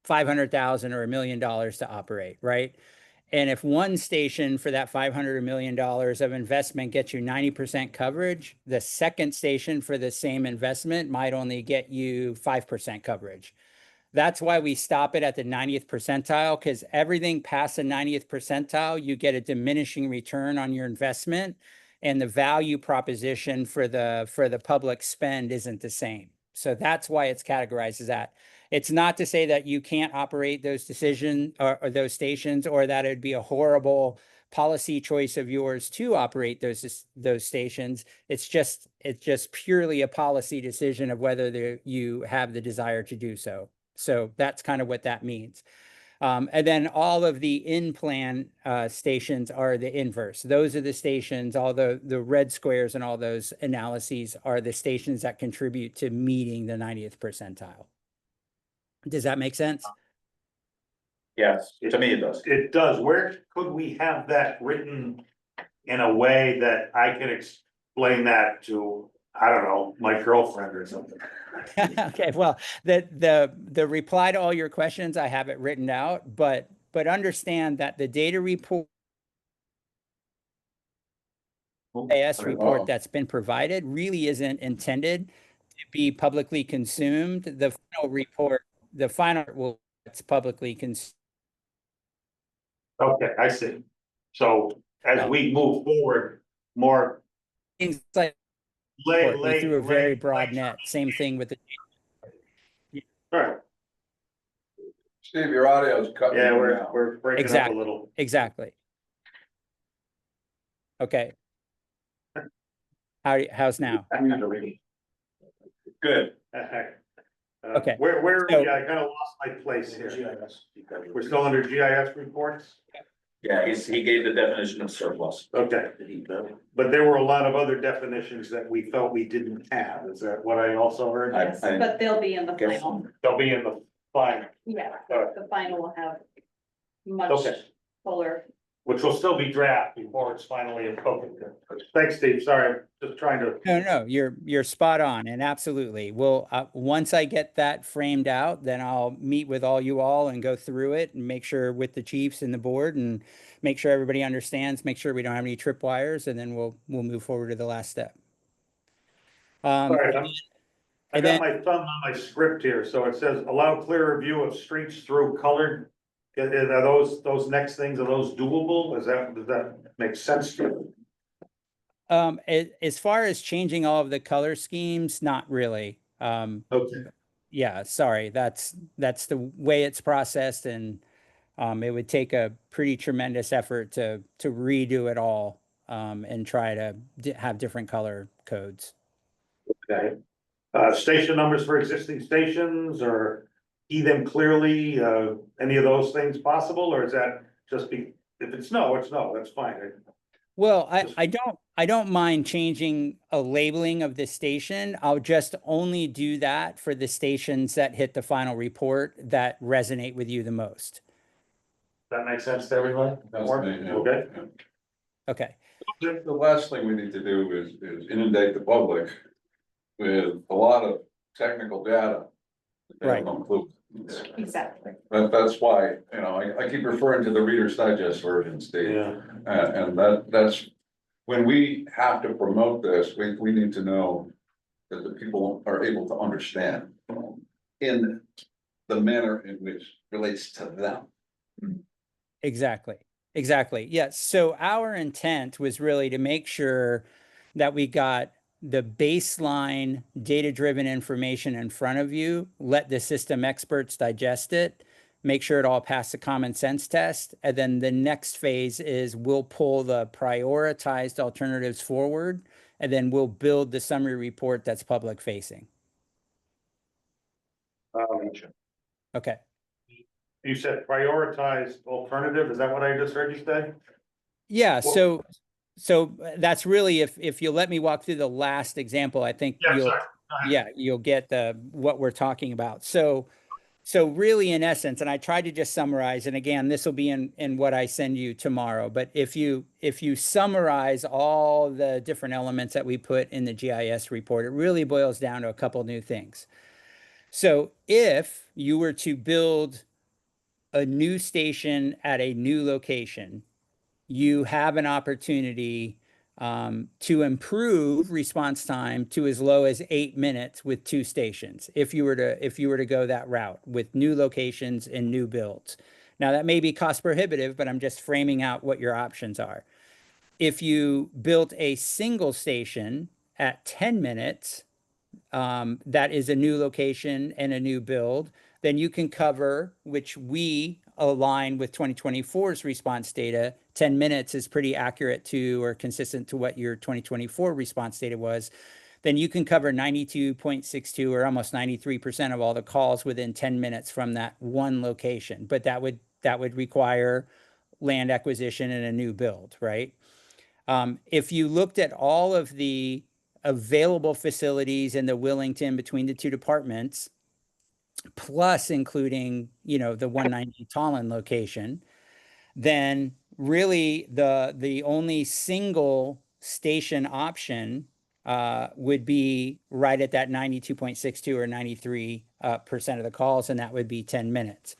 $500,000 or $1 million to operate, right? And if one station for that $500 or $1 million of investment gets you 90% coverage, the second station for the same investment might only get you 5% coverage. That's why we stop it at the 90th percentile, because everything past the 90th percentile, you get a diminishing return on your investment. and the value proposition for the public spend isn't the same. So that's why it's categorized as that. It's not to say that you can't operate those or those stations, or that it'd be a horrible policy choice of yours to operate those stations. It's just purely a policy decision of whether you have the desire to do so. So that's kind of what that means. And then all of the in-plan stations are the inverse. Those are the stations, all the red squares and all those analyses are the stations that contribute to meeting the 90th percentile. Does that make sense? Yes, to me it does. It does. Where could we have that written in a way that I could explain that to, I don't know, my girlfriend or something? Okay, well, the reply to all your questions, I have it written out, but understand that the data report GIS report that's been provided really isn't intended to be publicly consumed. The final report, it's publicly consumed. Okay, I see. So as we move forward, more Things like we threw a very broad net. Same thing with the Right, Steve, your audio is cutting. yeah, in we're, and out. we're breaking up a Exactly. little. exactly. Okay. How's now? Good. Okay, Where are so- we? I kind of lost my place here. We're still under GIS reports? Yeah, he gave the definition of surplus. Okay, but there were a lot of other definitions that we felt we didn't have. Is that what I also heard? I- Yes, but they'll be in the guess- final. They'll be in the final, Yeah, Alright. the final will have much Okay. fuller. which will still be draft before it's finally in focus. Thanks, Steve. Sorry, I'm just trying to. No, you're spot on, and absolutely. Well, once I get that framed out, then I'll meet with all you all and go through it and make sure with the chiefs and the board and make sure everybody understands, make sure we don't have any tripwires, and then we'll move forward to the last step. All right, I and got then- my thumb on my script here, so it says allow clearer view of streets through colored. Are those next things, are those doable? Does that make sense to you? As far as changing all of the color schemes, not really. Okay, Yeah, sorry, that's the way it's processed, and it would take a pretty tremendous effort to redo it all and try to have different color codes. okay. Station numbers for existing stations or key them clearly, any of those things possible, or is that just if it's no, it's no, that's fine. Well, I don't mind changing a labeling of the station. I'll just only do that for the stations that hit the final report that resonate with you the most. That makes sense to everybody? That's Mark? me, yeah. Okay. Yeah. Okay, The last thing we need to do is inundate the public with a lot of technical data. that they Right. don't include. Exactly. That's why, I keep referring to the Reader's Digest version, Steve. Yeah, And that's, when we have to promote this, we need to know that the people are able to understand in the manner in which relates to them. exactly. Yes. So our intent was really to make sure that we got the baseline data-driven information in front of you, let the system experts digest it, make sure it all passed the common sense test. And then the next phase is we'll pull the prioritized alternatives forward, and then we'll build the summary report that's public facing. Okay. you said prioritized alternative, is that what I just heard you say? Yeah, Well- so that's really, if you'll let me walk through the last example, I think Yeah, you'll, sorry. yeah, you'll get what we're talking about. So really in essence, and I tried to just summarize, and again, this will be in what I send you tomorrow, but if you summarize all the different elements that we put in the GIS report, it really boils down to a couple new things. So if you were to build a new station at a new location, you have an opportunity to improve response time to as low as 8 minutes with 2 stations. If you were to go that route with new locations and new builds. Now that may be cost prohibitive, but I'm just framing out what your options are. If you built a single station at 10 minutes, that is a new location and a new build, then you can cover, which we align with 2024's response data. 10 minutes is pretty accurate to or consistent to what your 2024 response data was. Then you can cover 92.62 or almost 93% of all the calls within 10 minutes from that one location. But that would require land acquisition and a new build, right? If you looked at all of the available facilities in the Willington between the two departments, plus including, the 190 Tallinn location, then really the only single station option would be right at that 92.62 or 93% of the calls, and that would be 10 minutes.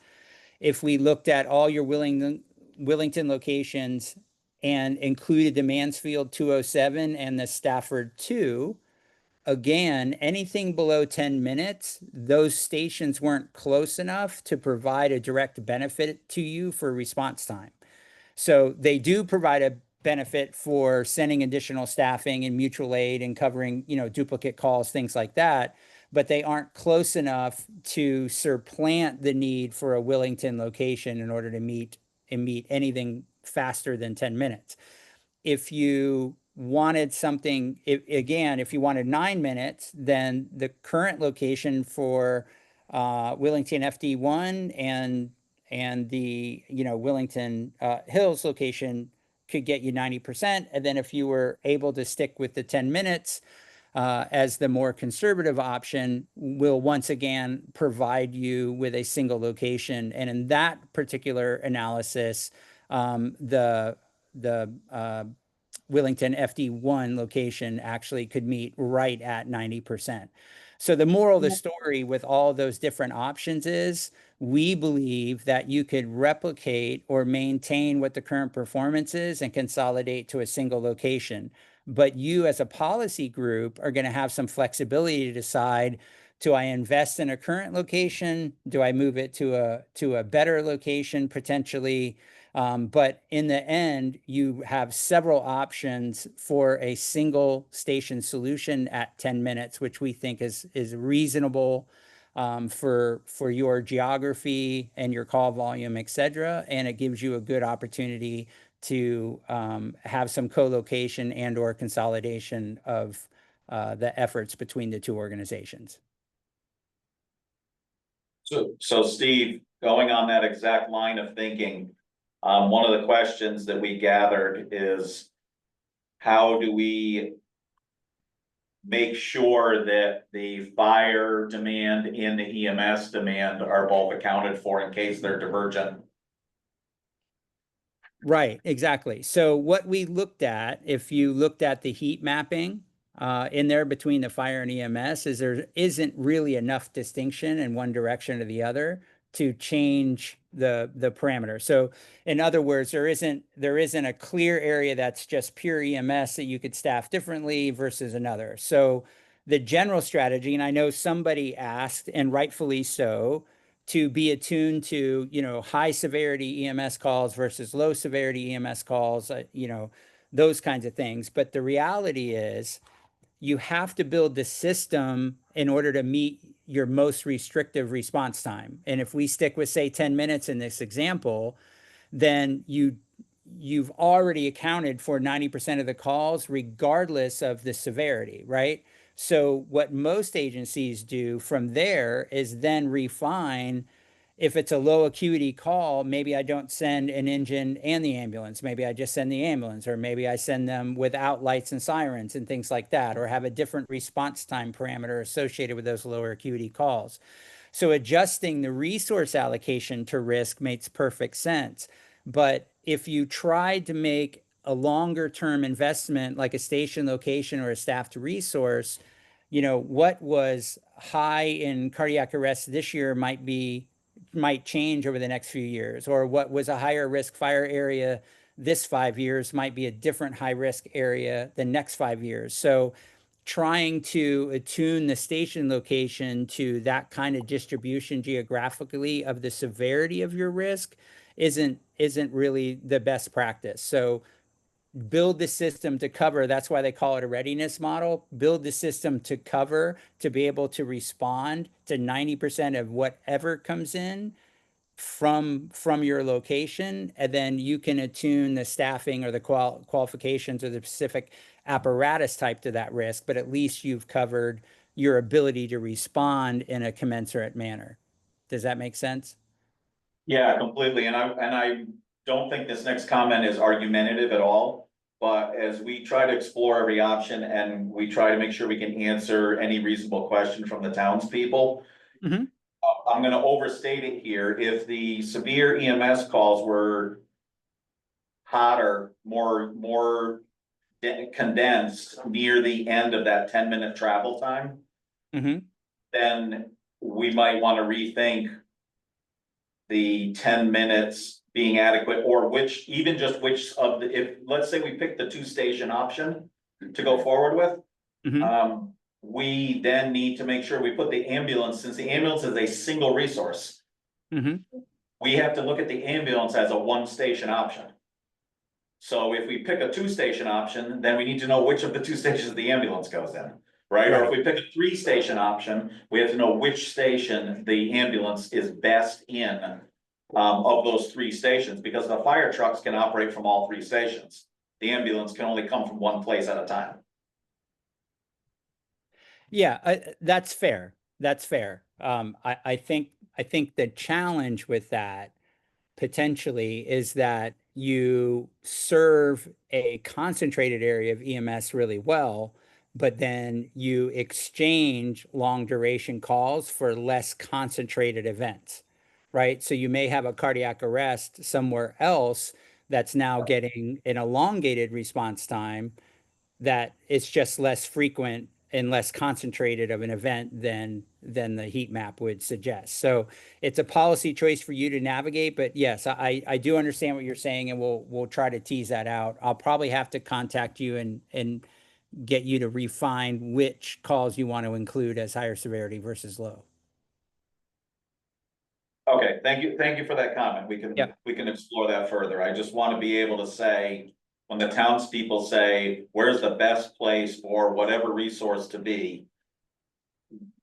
If we looked at all your Willington locations and included the Mansfield 207 and the Stafford 2, again, anything below 10 minutes, those stations weren't close enough to provide a direct benefit to you for response time. So they do provide a benefit for sending additional staffing and mutual aid and covering, duplicate calls, things like that, but they aren't close enough to supplant the need for a Willington location in order to meet anything faster than 10 minutes. If you wanted something, if you wanted 9 minutes, then the current location for Willington FD1 and the Willington Hills location could get you 90%. And then if you were able to stick with the 10 minutes as the more conservative option, will once again provide you with a single location. And in that particular analysis, the Willington FD1 location actually could meet right at 90%. So the moral of the story with all those different options is we believe that you could replicate or maintain what the current performance is and consolidate to a single location. But you as a policy group are going to have some flexibility to decide, do I invest in a current location? Do I move it to a better location potentially? But in the end, you have several options for a single station solution at 10 minutes, which we think is reasonable for your geography and your call volume, et cetera. And it gives you a good opportunity to have some co-location and or consolidation of the efforts between the two organizations. So Steve, going on that exact line of thinking, one of the questions that we gathered is, how do we make sure that the fire demand and the EMS demand are both accounted for in case they're divergent? Right, exactly. So what we looked at, if you looked at the heat mapping in there between the fire and EMS, is there isn't really enough distinction in one direction or the other to change the parameter. So in other words, there isn't a clear area that's just pure EMS that you could staff differently versus another. So the general strategy, and I know somebody asked, and rightfully so, to be attuned to, high severity EMS calls versus low severity EMS calls, those kinds of things. But the reality is you have to build the system in order to meet your most restrictive response time. And if we stick with, say, 10 minutes in this example, then you've already accounted for 90% of the calls regardless of the severity, right? So what most agencies do from there is then refine. If it's a low acuity call, maybe I don't send an engine and the ambulance. Maybe I just send the ambulance, or maybe I send them without lights and sirens and things like that, or have a different response time parameter associated with those lower acuity calls. So adjusting the resource allocation to risk makes perfect sense. But if you tried to make a longer term investment like a station location or a staffed resource, what was high in cardiac arrest this year might change over the next few years, or what was a higher risk fire area this 5 years might be a different high risk area the next 5 years. So trying to attune the station location to that kind of distribution geographically of the severity of your risk isn't really the best practice. So build the system to cover, that's why they call it a readiness model, build the system to cover, to be able to respond to 90% of whatever comes in from your location, and then you can attune the staffing or the qualifications or the specific apparatus type to that risk, but at least you've covered your ability to respond in a commensurate manner. Does that make sense? Yeah, completely, and I don't think this next comment is argumentative at all. But as we try to explore every option and we try to make sure we can answer any reasonable question from the townspeople. Mhm. I'm gonna overstate it here, if the severe EMS calls were hotter, more condensed near the end of that 10-minute travel time, Mhm. then we might wanna rethink the 10 minutes being adequate, or which of the, if, let's say we pick the 2-station option to go forward with. Mhm. We then need to make sure we put the ambulance, since the ambulance is a single resource, Mhm. we have to look at the ambulance as a 1-station option. So if we pick a 2-station option, then we need to know which of the 2 stations the ambulance goes in, right? Or if we pick a 3-station option, we have to know which station the ambulance is best in. Of those 3 stations, because the fire trucks can operate from all 3 stations. The ambulance can only come from one place at a time. Yeah, that's fair. That's fair. I think the challenge with that potentially is that you serve a concentrated area of EMS really well, but then you exchange long duration calls for less concentrated events, right? So you may have a cardiac arrest somewhere else that's now getting an elongated response time, that it's just less frequent and less concentrated of an event than the heat map would suggest. So it's a policy choice for you to navigate, but yes, I do understand what you're saying, and we'll try to tease that out. I'll probably have to contact you and get you to refine which calls you want to include as higher severity versus low. Okay, thank you for that comment, Yep. we can explore that further, I just wanna be able to say. When the townspeople say, where's the best place for whatever resource to be?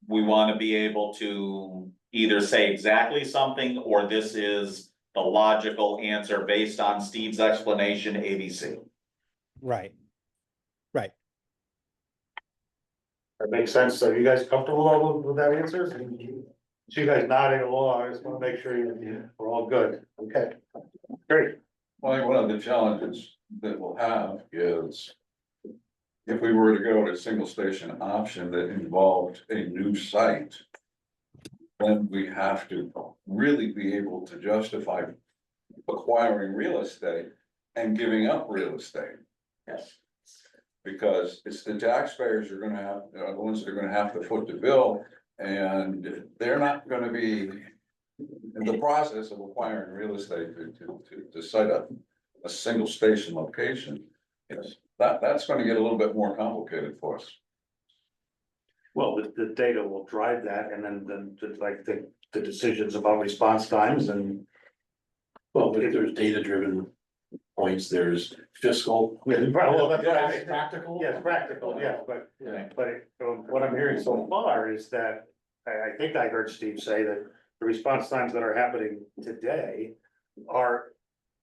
We wanna be able to either say exactly something, or this is the logical answer based on Steve's explanation, ABC. Right. Right. That makes sense. Are you guys comfortable with that answer? So you guys nodding along, I just wanna make sure we're all good. Okay, great. Well, I think one of the challenges that we'll have is. If we were to go to a single station option that involved a new site. Then we have to really be able to justify acquiring real estate and giving up real estate. Yes. Because it's the taxpayers are gonna have, are the ones that are gonna have to foot the bill, and they're not gonna be. In the process of acquiring real estate to set up a single station location. That's gonna get a little bit more complicated for us. Well, the data will drive that, and then like the decisions about response times and. Well, but if there's data-driven points, there's fiscal. Well, that's right. Practical. Yes, practical, yeah, but Yeah. what I'm hearing so far is that, I think I heard Steve say that the response times that are happening today are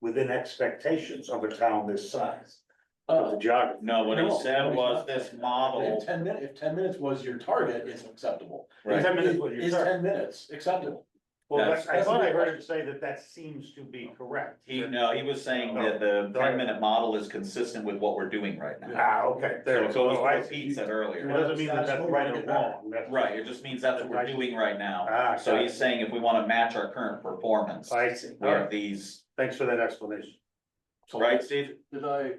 within expectations of a town this size. Of the geography. No, what he No, said it's was not. this If model, 10 minutes was your target, it's acceptable. Right. 10 minutes was your Is target. 10 minutes acceptable? Well, That's- I thought I heard him say that seems to be correct. he was saying that the Oh, 10-minute model is consistent with what we're doing right now. Ah, okay, So there, it so goes I what see. Pete said It earlier. doesn't mean that that's right or wrong. That's- Right, it just means that's what we're doing right now. Ah, So got he's it. saying if we wanna match our current performance, I see, we all have right, these, thanks for that explanation. right, Steve? Did I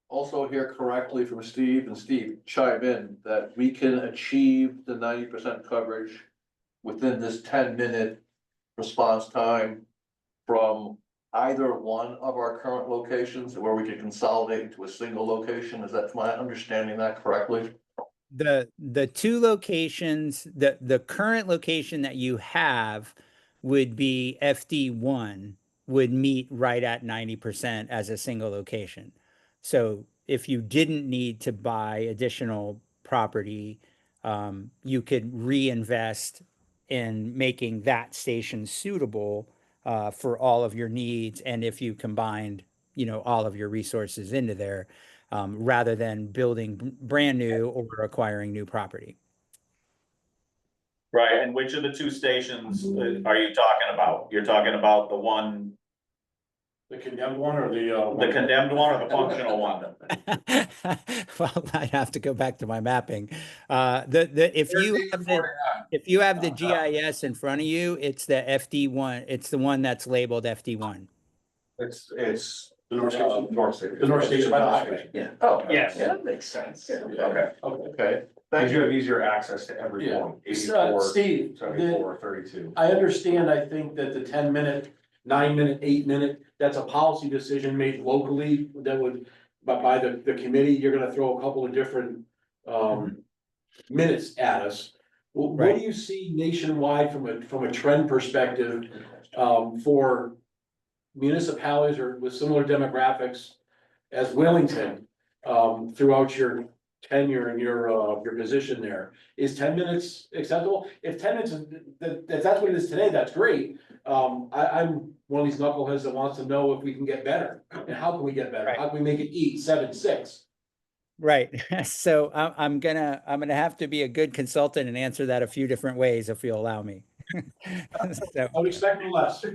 also hear correctly from Steve, and Steve chime in, that we can achieve the 90% coverage within this 10-minute response time from either one of our current locations, where we can consolidate into a single location? Is that my understanding that correctly? The two locations, the current location that you have would be FD1, would meet right at 90% as a single location. So if you didn't need to buy additional property, you could reinvest in making that station suitable for all of your needs. And if you combined, all of your resources into there, rather than building brand new or acquiring new property. Right, and which of the two stations are you talking about? You're talking about the one, The condemned one or the condemned one or the functional one? Well, I'd have to go back to my mapping. If you have the GIS in front of you, it's the FD1. It's the one that's labeled FD1. It's The North Station? North Station. The North Station by the highway. Yeah. Oh. Yes. Yeah, that makes sense. Okay. Okay. Because Thank you you. have easier access to every Yeah. point, 84, Steve, 74, 32. I understand, I think that the 10-minute, 9-minute, 8-minute, that's a policy decision made locally that would, by the committee, you're gonna throw a couple of different, minutes at us. What Right. do you see nationwide from a trend perspective, for municipalities or with similar demographics as Wellington, throughout your tenure and your position there? Is 10 minutes acceptable? If 10 minutes, if that's what it is today, that's great. I'm one of these knuckleheads that wants to know if we can get better, and how can we get better? Right. How can we make it 8, 7, 6? Right. So I'm gonna have to be a good consultant and answer that a few different ways if you'll allow me. So, I would expect no less.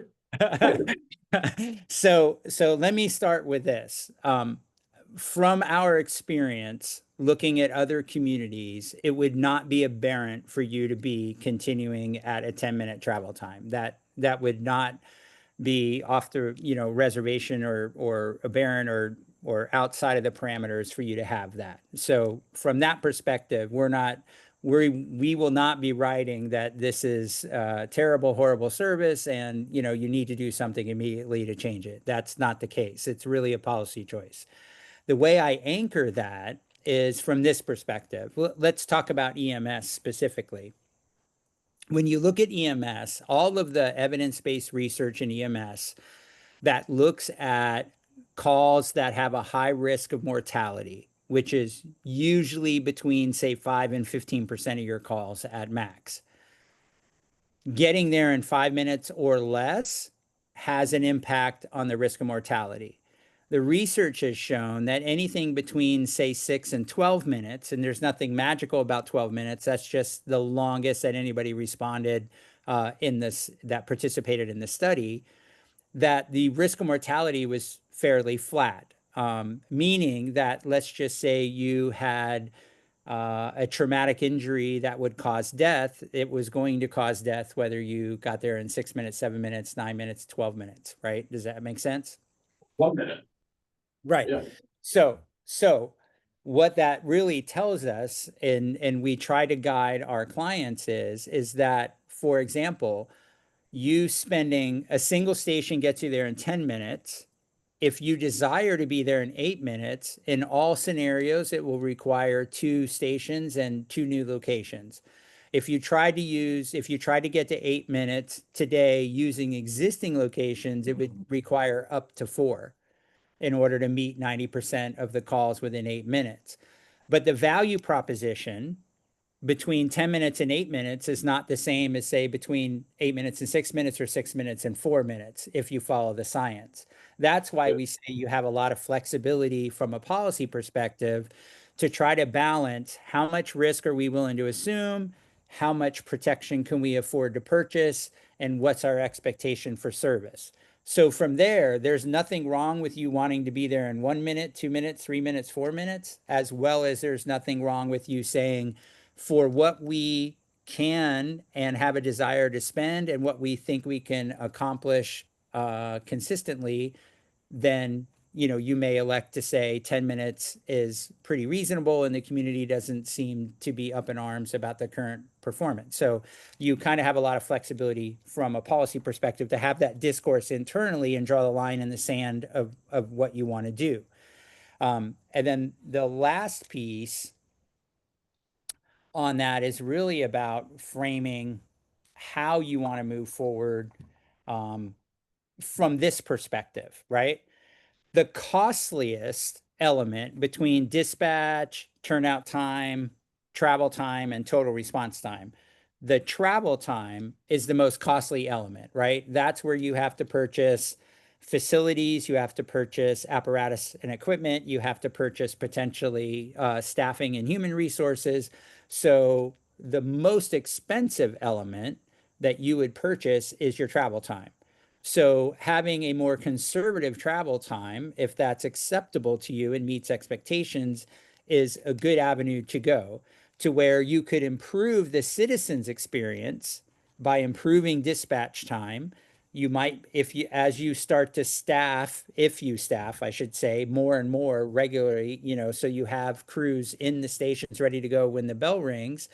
so let me start with this. From our experience, looking at other communities, it would not be aberrant for you to be continuing at a 10-minute travel time. That would not be off the, reservation or aberrant or outside of the parameters for you to have that. So from that perspective, we will not be writing that this is terrible, horrible service and, you need to do something immediately to change it. That's not the case. It's really a policy choice. The way I anchor that is from this perspective. Let's talk about EMS specifically. When you look at EMS, all of the evidence-based research in EMS that looks at calls that have a high risk of mortality, which is usually between, say, 5 and 15% of your calls at max. Getting there in 5 minutes or less has an impact on the risk of mortality. The research has shown that anything between, say, 6 and 12 minutes, and there's nothing magical about 12 minutes, that's just the longest that anybody responded that participated in the study, that the risk of mortality was fairly flat. Meaning that, let's just say you had a traumatic injury that would cause death, it was going to cause death whether you got there in 6 minutes, 7 minutes, 9 minutes, 12 minutes, right? Does that make sense? 1 minute. Right. Yeah. So what that really tells us, and we try to guide our clients is that, for example, you spending a single station gets you there in 10 minutes. If you desire to be there in 8 minutes, in all scenarios, it will require 2 stations and 2 new locations. If you try to get to 8 minutes today using existing locations, it would require up to 4 in order to meet 90% of the calls within 8 minutes. But the value proposition between 10 minutes and 8 minutes is not the same as, say, between 8 minutes and 6 minutes or 6 minutes and 4 minutes, if you follow the science. That's why we say you have a lot of flexibility from a policy perspective to try to balance how much risk are we willing to assume, how much protection can we afford to purchase, and what's our expectation for service. So from there, there's nothing wrong with you wanting to be there in 1 minute, 2 minutes, 3 minutes, 4 minutes, as well as there's nothing wrong with you saying, for what we can and have a desire to spend and what we think we can accomplish consistently, then you may elect to say 10 minutes is pretty reasonable and the community doesn't seem to be up in arms about the current performance. So you kind of have a lot of flexibility from a policy perspective to have that discourse internally and draw the line in the sand of what you want to do. And then the last piece on that is really about framing how you want to move forward from this perspective, right? The costliest element between dispatch, turnout time, travel time, and total response time. The travel time is the most costly element, right? That's where you have to purchase facilities, you have to purchase apparatus and equipment, you have to purchase potentially staffing and human resources. So the most expensive element that you would purchase is your travel time. So having a more conservative travel time, if that's acceptable to you and meets expectations, is a good avenue to go, to where you could improve the citizens' experience by improving dispatch time. You might, as you start to staff, if you staff, I should say, more and more regularly, so you have crews in the stations ready to go when the bell rings,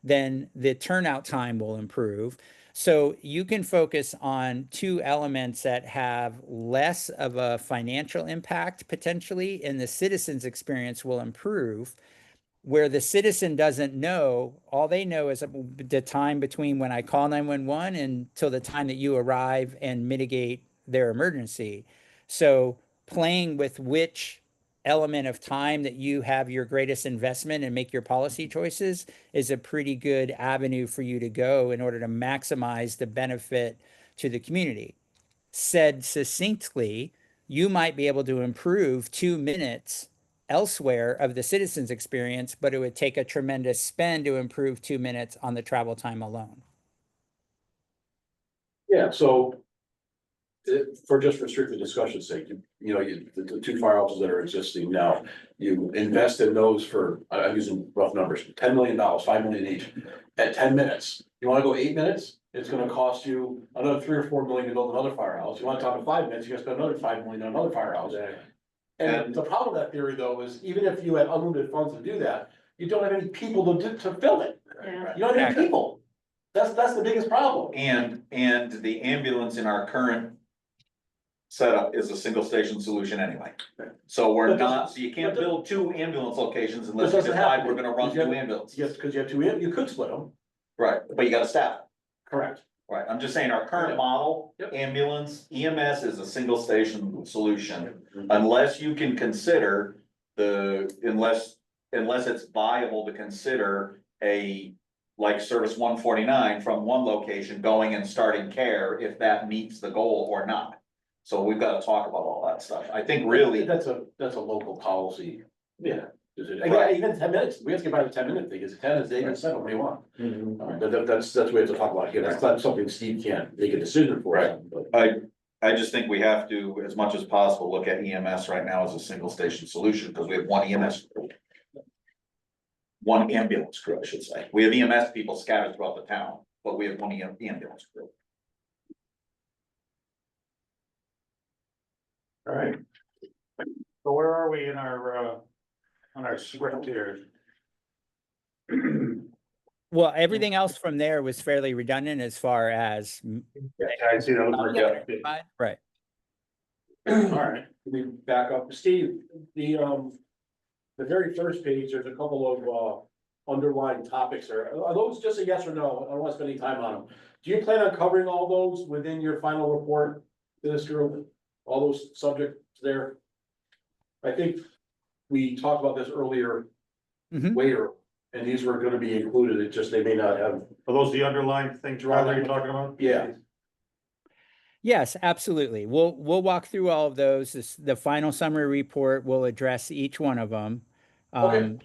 then the turnout time will improve. So you can focus on two elements that have less of a financial impact potentially, and the citizen's experience will improve. Where the citizen doesn't know, all they know is the time between when I call 911 until the time that you arrive and mitigate their emergency. So playing with which element of time that you have your greatest investment and make your policy choices is a pretty good avenue for you to go in order to maximize the benefit to the community. Said succinctly, you might be able to improve 2 minutes elsewhere of the citizen's experience, but it would take a tremendous spend to improve 2 minutes on the travel time alone. Yeah, so. For strictly discussion's sake, the two fire houses that are existing now, you invest in those for, I'm using rough numbers, $10 million, $5 million each. At 10 minutes, you wanna go 8 minutes? It's gonna cost you another 3 or 4 million to build another firehouse. You wanna talk to 5 minutes, you gotta spend another 5 million on another firehouse. And the problem with that theory though is even if you had unlimited funds to do that, you don't have any people to fill it. Yeah. You don't have any people. That's the biggest problem. And the ambulance in our current setup is a single station solution anyway. So you can't build 2 ambulance locations unless you doesn't have decide to we're be. gonna run 2 ambulances. Yes, because you have two, you could split them, Right, but you gotta staff. correct. Right, I'm just saying our current Yep. model, Yep. ambulance, EMS is a single station solution. Unless you can consider unless it's viable to consider like service 149 from one location going and starting care, if that meets the goal or not. So we've gotta talk about all that stuff. I think really, That's a local policy. Yeah. Again, even 10 minutes, we have to get by the 10-minute thing, is 10 is they can settle what you want. That's what we have to talk about here, that's not something Steve can't make a decision for, Right. but. I just think we have to, as much as possible, look at EMS right now as a single station solution, because we have one EMS crew. One ambulance crew, I should say. We have EMS people scattered throughout the town, but we have one ambulance crew. All right. So where are we in on our script here? Well, everything else from there was fairly redundant as far as. I see that. Right. All right, we back up, Steve, the very first page, there's a couple of underlying topics there, are those just a yes or no? I don't want to spend any time on them. Do you plan on covering all those within your final report to this group, all those subjects there? I think we talked about this earlier, Mhm. later, and these were gonna be included, it just, they may not have. Are those the underlying things, Riley, you're talking about? Yeah. Yes, absolutely. We'll walk through all of those. The final summary report will address each one of them. Okay.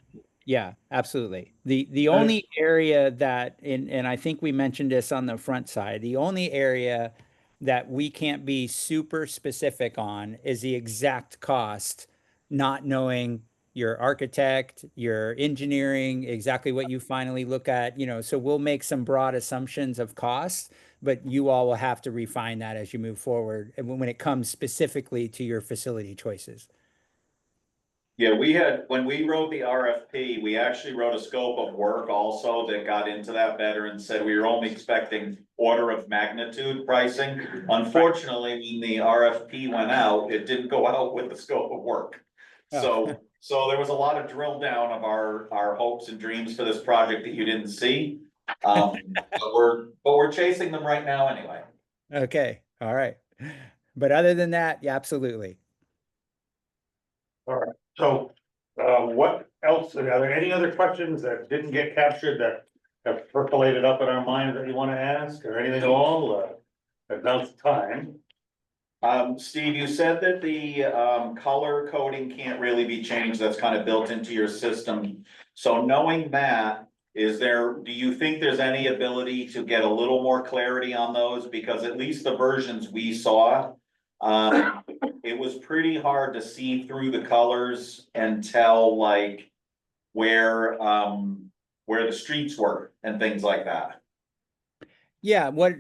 Yeah, absolutely. The only area that, and I think we mentioned this on the front side, the only area that we can't be super specific on is the exact cost, not knowing your architect, your engineering, exactly what you finally look at, so we'll make some broad assumptions of costs, but you all will have to refine that as you move forward and when it comes specifically to your facility choices. Yeah, when we wrote the RFP, we actually wrote a scope of work also that got into that better and said we were only expecting order of magnitude pricing. Unfortunately, when the RFP went out, it didn't go out with the scope of work. So there was a lot of drill down of our hopes and dreams for this project that you didn't see. But we're chasing them right now anyway. Okay, all right. But other than that, yeah, absolutely. All right, So, what else, are there any other questions that didn't get captured that have percolated up in our minds that you wanna ask, or anything at all, now's the time? Steve, you said that the, color coding can't really be changed, that's kind of built into your system. So knowing that, do you think there's any ability to get a little more clarity on those? Because at least the versions we saw, it was pretty hard to see through the colors and tell like where the streets were and things like that. Yeah, what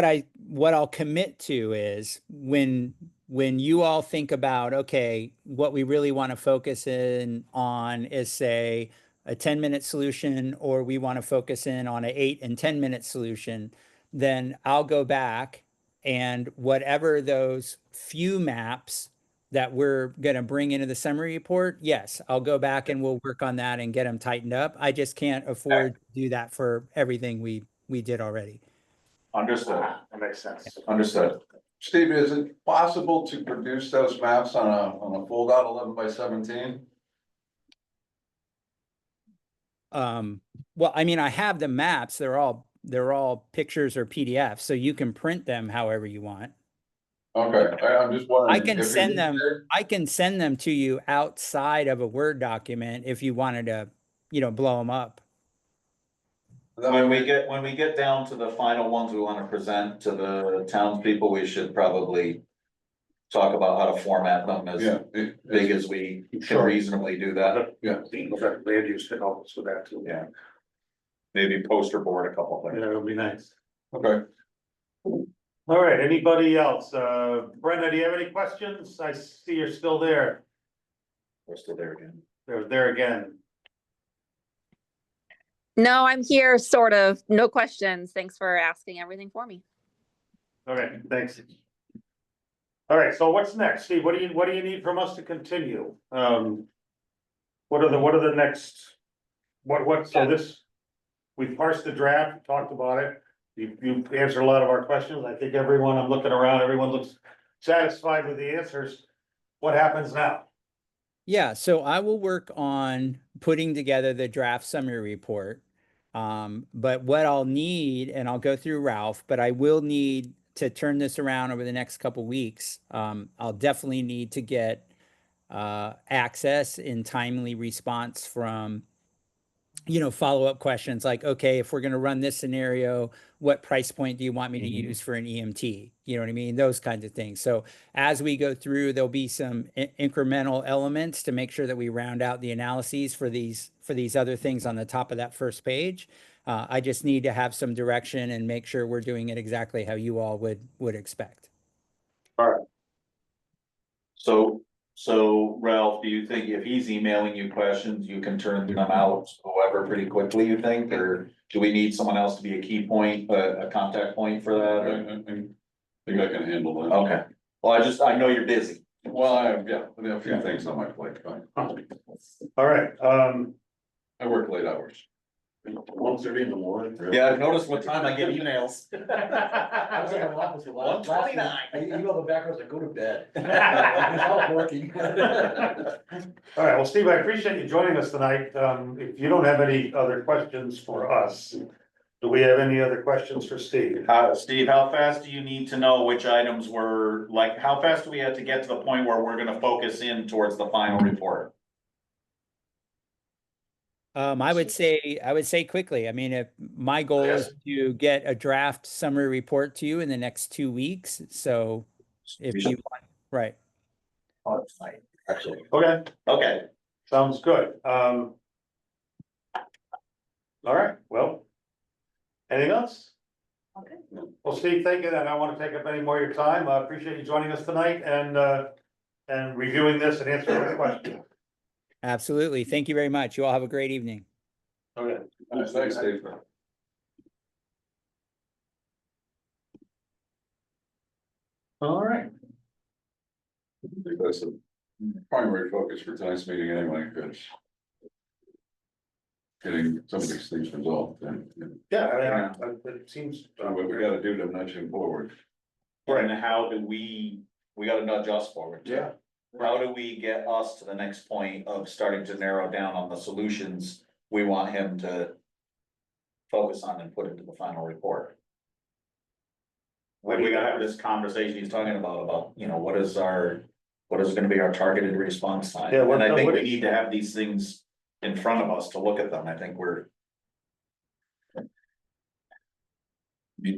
I'll commit to is when you all think about, okay, what we really want to focus in on is say a 10-minute solution, or we want to focus in on an 8 and 10-minute solution, then I'll go back and whatever those few maps that we're going to bring into the summary report, yes, I'll go back and we'll work on that and get them tightened up. I just can't afford to do that for everything we did already. Understood, That makes sense. understood. Steve, is it possible to produce those maps on a fold out 11x17? Well, I mean, I have the maps, they're all pictures or PDFs, so you can print them however you want. Okay, I'm just wondering. I can if send it- them, I can send them to you outside of a Word document if you wanted to, blow them up. When we get down to the final ones we wanna present to the townspeople, we should probably talk about how to format them as Yeah. big as we can Sure. reasonably do that. Yeah. Land use to help us with that too. Yeah. Maybe poster board a couple Yeah, things. it would be nice. Okay, All right, anybody else? Brenda, do you have any questions? I see you're still there. We're still there again. They're there again. No, I'm here, sort of. No questions. Thanks for asking everything for me. Okay, thanks. All right, so what's next? Steve, what do you need from us to continue? What are the next? So this, we parsed the draft, talked about it. You've answered a lot of our questions. I think everyone, I'm looking around, everyone looks satisfied with the answers. What happens now? Yeah, so I will work on putting together the draft summary report. But what I'll need, and I'll go through Ralph, but I will need to turn this around over the next couple weeks. I'll definitely need to get access in timely response from, follow-up questions like, okay, if we're going to run this scenario, what price point do you want me to use for an EMT? You know what I mean? Those kinds of things. So as we go through, there'll be some incremental elements to make sure that we round out the analyses for these other things on the top of that first page. I just need to have some direction and make sure we're doing it exactly how you all would expect. So Ralph, do you think if he's emailing you questions, you can turn them out to whoever pretty quickly, you think? Or do we need someone else to be a key point, a contact point for that? I or- think I can handle that. Okay, well, I know you're busy. Well, I have a few things on my plate, fine. All right, I work late hours. 1:30 in the morning. Yeah, I've noticed what time I get emails. I was in the office with last 1:29. I emailed the back, I was like, go to bed. It's all working. all right, well, Steve, I appreciate you joining us tonight. If you don't have any other questions for us, do we have any other questions for Steve? Steve, how fast do you need to know which items were, like, how fast do we have to get to the point where we're gonna focus in towards the final report? I would say quickly. I mean, if my goal is to get a draft summary report to you in the next 2 weeks. So if We you should- want, right. Oh, it's fine, actually. Okay, Okay, sounds good. All right, well. Anything else? Okay. Well, Steve, thank you, and I don't want to take up any more of your time. I appreciate you joining us tonight and reviewing this and answering the questions. Absolutely. Thank you very much. You all have a great evening. Okay. Thanks, Dave. All right. I think that's the primary focus for tonight's meeting anyway, because getting some of these things resolved and Yeah, I mean, it seems. what we gotta do to nudge him forward. and how do we gotta nudge us forward too. Yeah. how do we get us to the next point of starting to narrow down on the solutions we want him to focus on and put into the final report? When we gotta have this conversation he's talking about, you know, what is gonna be our targeted response time? Yeah, And I think what we is- need to have these things in front of us to look at them. I think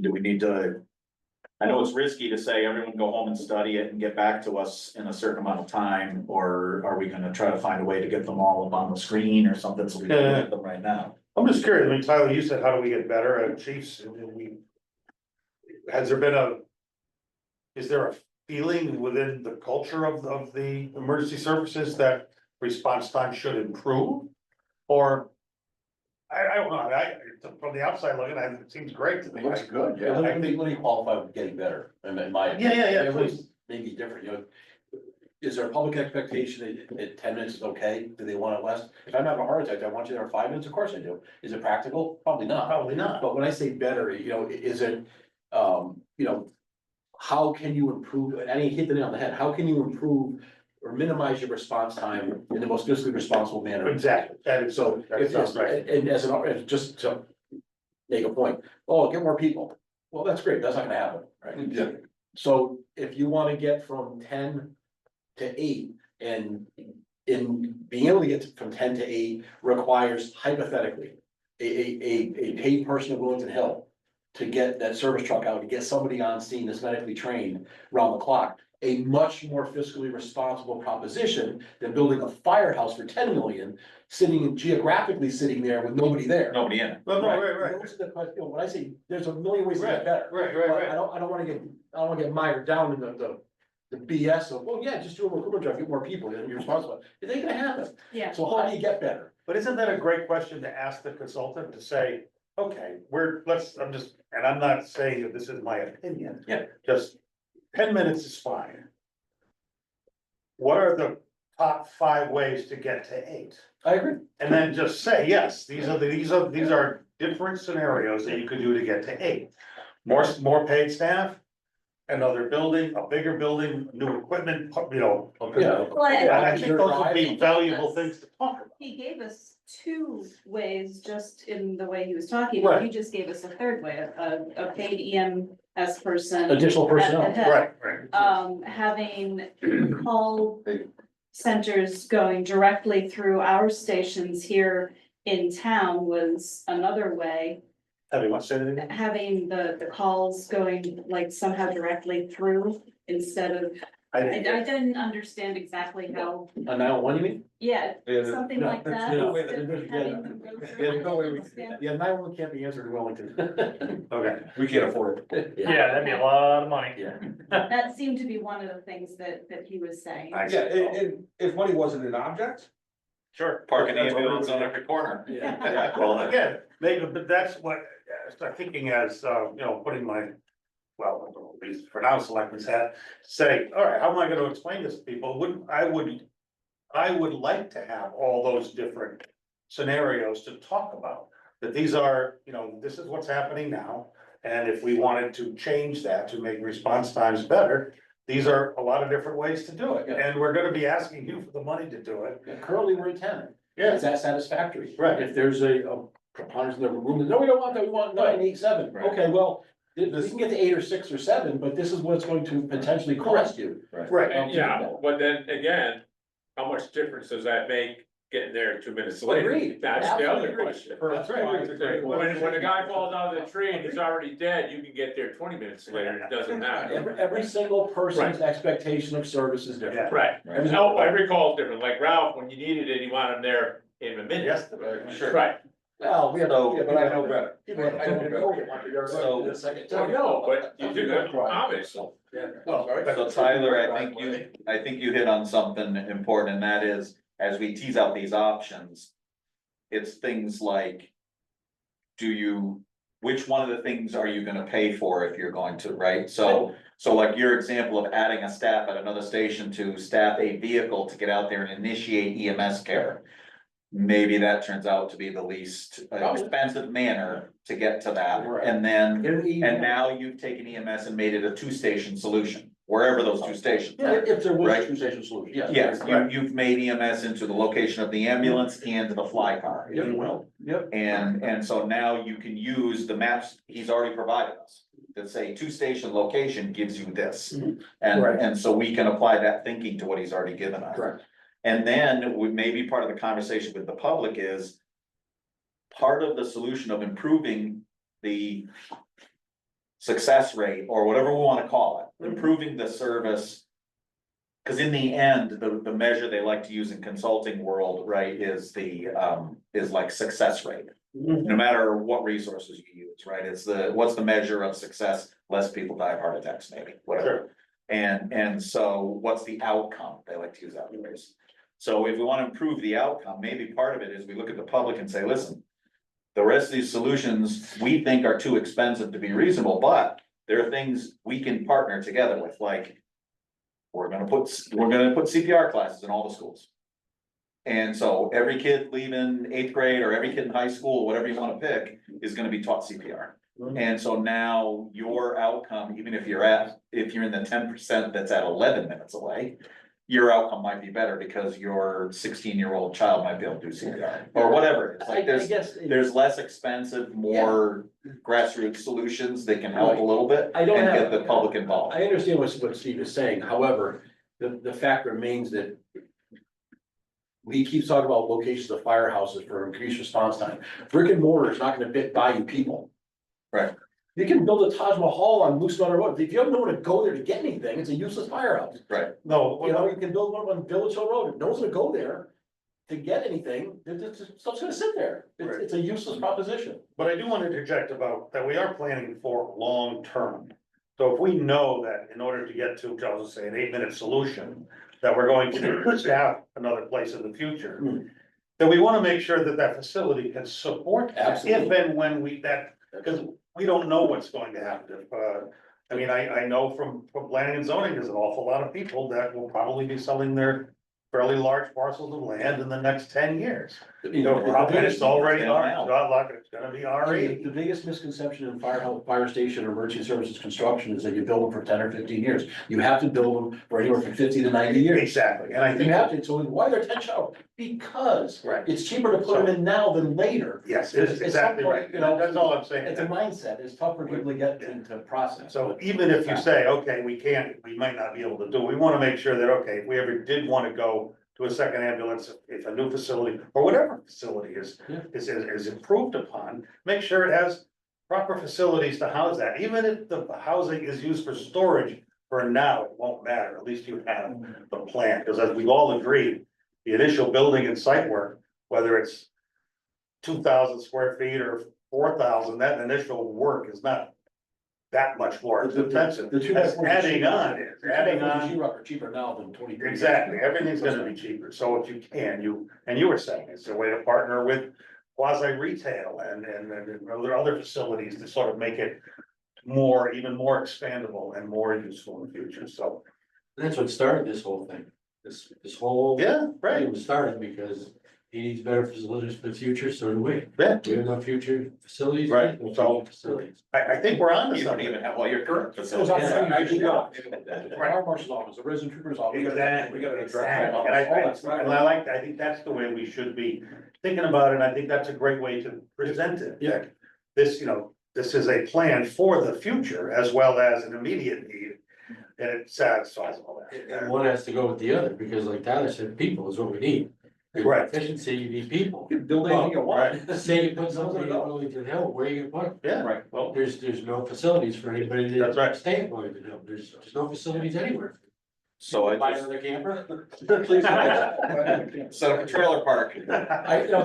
do we need to? I know it's risky to say everyone go home and study it and get back to us in a certain amount of time, or are we gonna try to find a way to get them all up on the screen or something so we can look at them right now? I'm just curious, I mean, Tyler, you said, how do we get better at chiefs? Has there been is there a feeling within the culture of the emergency services that response time should improve? Or, I don't know, from the outside looking, it seems great to me. It looks good, Yeah, yeah. let me qualify with getting better, in my. Yeah, Everyone's please. maybe different, you know. Is there a public expectation that 10 minutes is okay? Do they want it less? If I'm having a heart attack, I want you there in 5 minutes, of course I do. Is it practical? Probably not. Probably not. But when I say better, you know, is it, you know, how can you improve, and I hit the nail on the head, how can you improve or minimize your response time in the most fiscally responsible manner? Exactly, that is, So that if, sounds right. and as an, just to make a point, oh, get more people. Well, that's great, that's not gonna happen, right? Yeah. So if you wanna get from 10 to 8, and in being able to get from 10 to 8 requires hypothetically a paid person at Willington Hill to get that service truck out, to get somebody on scene that's medically trained round the clock. A much more fiscally responsible proposition than building a firehouse for 10 million, geographically sitting there with nobody there. Nobody in it. No, right. Those are the questions, when I say, there's a million ways to Right, get better. right, But I don't wanna get mired down in the BS of, well, yeah, just do a recruitment drive, get more people, and you're responsible. It ain't gonna happen. Yeah. So how do you get better? But isn't that a great question to ask the consultant to say, okay, and I'm not saying that this is my opinion. Yeah. Just 10 minutes is fine. What are the top 5 ways to get to 8? I agree. And then just say, yes, these are different scenarios that you could do to get to 8. More paid staff, another building, a bigger building, new equipment, you know. Yeah. Well, I think those would be valuable things to talk about. He gave us 2 ways just in the way he was talking, Right. you just gave us a third way, a paid EMS person. Additional personnel. at the head. Right. Having call centers going directly through our stations here in town was another way. Having what, say that again? Having the calls going like somehow directly through instead of, I didn't understand exactly how, A 911, you mean? yeah, Yeah, something no, like that's- that. no, instead of yeah, having them go through. yeah, no way we- understand. Yeah, 911 can't be answered in Wellington. Okay. We can't afford it. Yeah, that'd be a lot of money. Yeah. That seemed to be one of the things that he was saying. I see. Yeah, and if money wasn't an object. Sure. Parking That's what ambulance we would on do. every corner. Yeah. Well, again, maybe, but that's what, I start thinking as, you know, putting my, well, at least for now, selectmen's hat, say, all right, how am I gonna explain this to people? I would like to have all those different scenarios to talk about. That these are, you know, this is what's happening now, and if we wanted to change that to make response times better, these are a lot of different ways to do it, Yeah. and we're gonna be asking you for the money to do it. Currently, we're at 10. Yeah. Is that satisfactory? Right. If there's a preponderance in the room, no, we don't want that, we want 9, 8, 7. Right. Okay, well, we can get to 8 or 6 or 7, but this is what it's going to potentially cost you. Right. And yeah, but then again, how much difference does that make getting there 2 minutes later? Agreed. That's the Absolutely other agreed. question. That's right. When a guy falls out of the tree and he's already dead, you can get there 20 minutes later, and it doesn't matter. Every single person's expectation of service is different. Right, Every- no, every call is different, like Ralph, when you needed it, you want him there in a minute. Yes. Sure. Right, Well, we have. So- yeah, But I know better. People have- I know better. So- The second well, time. no, but you do that, obviously. Oh, sorry. So Tyler, I think you hit on something important, and that is, as we tease out these options. It's things like. Which one of the things are you gonna pay for if you're going to, right? So like your example of adding a staff at another station to staff a vehicle to get out there and initiate EMS care. Maybe that turns out to be the least expensive manner to get to that, Right. and then. And And now you've taken EMS and made it a 2-station solution. wherever those two stations Yeah, are. if there was Right. a two station solution, yes. Yes, you've made EMS into the location of the ambulance and the fly car, if you will. Yep. And so now you can use the maps he's already provided us. That say two station location gives you this. Mhm. And, Right. and so we can apply that thinking to what he's already given us. Correct. And then we, maybe part of the conversation with the public is. Part of the solution of improving the. Success rate, or whatever we wanna call it, improving the service. Cause in the end, the measure they like to use in consulting world, right, is is like success rate. No matter what resources you use, right, it's what's the measure of success, less people die of heart attacks, maybe, whatever. And so what's the outcome, they like to use that phrase. So if we wanna improve the outcome, maybe part of it is we look at the public and say, listen. The rest of these solutions, we think are too expensive to be reasonable, but there are things we can partner together with, like. We're gonna put CPR classes in all the schools. And so every kid leaving 8th grade or every kid in high school, whatever you wanna pick, is gonna be taught CPR. And so now your outcome, even if you're in the 10% that's at 11 minutes away. Your outcome might be better because your 16-year-old child might be able to do CPR or whatever. It's like there's less expensive, more grassroots solutions that can help a little bit I don't and have- get the public involved. I understand what Steve is saying, however, the fact remains that. He keeps talking about locations of firehouses for increased response time. Brick and mortar is not gonna buy you people. Right. You can build a Taj Mahal on Moose Meadow Road. If you have nowhere to go there to get anything, it's a useless firehouse. Right. No, You know, you can build one on Village Hill Road. If no one's gonna go there to get anything, stuff's gonna sit there. Right. It's a useless proposition. but I do want to interject about that we are planning for long term. So if we know that in order to get to, I'll just say, an 8-minute solution, that we're going to have another place in the future. Hmm. Then we want to make sure that that facility can support that, if Absolutely. and when because we don't know what's going to happen. I mean, I know from planning and zoning, there's an awful lot of people that will probably be selling their fairly large parcels of land in the next 10 years. You know, and it's already, it's gonna be RE. The biggest misconception in fire station, or emergency services construction is that you build them for 10 or 15 years. You have to build them for anywhere from 50 to 90 years. Exactly, and I You think, have to, so why they're 10 showers? Because Right. it's cheaper to put them in now than later. yes, it's exactly right, You know, that's all I'm saying. It's a mindset, it's tough for people to get into process. So even if you say, okay, we might not be able to do, we wanna make sure that, okay, if we ever did wanna go to a second ambulance, if a new facility, or whatever facility Yeah. is improved upon, make sure it has proper facilities to house that, even if the housing is used for storage for now, it won't matter, at least you have the plan, because as we've all agreed, the initial building and site work, whether it's 2,000 square feet or 4,000, that initial work is not that much more expensive. The two- That's adding on is, adding on. Sheetrock are cheaper now than 20. Exactly, everything's gonna be cheaper, so if you can, and you were saying, it's a way to partner with quasi retail and other facilities to sort of make it. Even more expandable and more useful in the future, so, That's what started this whole thing, this whole. yeah, Thing right, was started because he needs better facilities for the future, so do we. yeah, We have no future facilities. Right, no so- future Facilities. I think we're on to You don't something. even have all your current There's facilities. opportunity to go. The fire marshal's office, the resident trooper's office. Exactly, We gotta address that. exactly, and I think that's the way we should be thinking about it, and I think that's a great way to present it. Yeah. This, this is a plan for the future as well as an immediate need, and it satisfies all And that. one has to go with the other, because like Tyler said, people is what we need. Right. Efficiency, you need people. You can build anything you want. Say you put something in Wellington Hill, where are you gonna put them? Yeah, Right. well, There's no facilities for anybody That's right. to stay in Wellington Hill, there's no facilities anywhere. So I Buy just another camper? Please. set up a trailer park. It's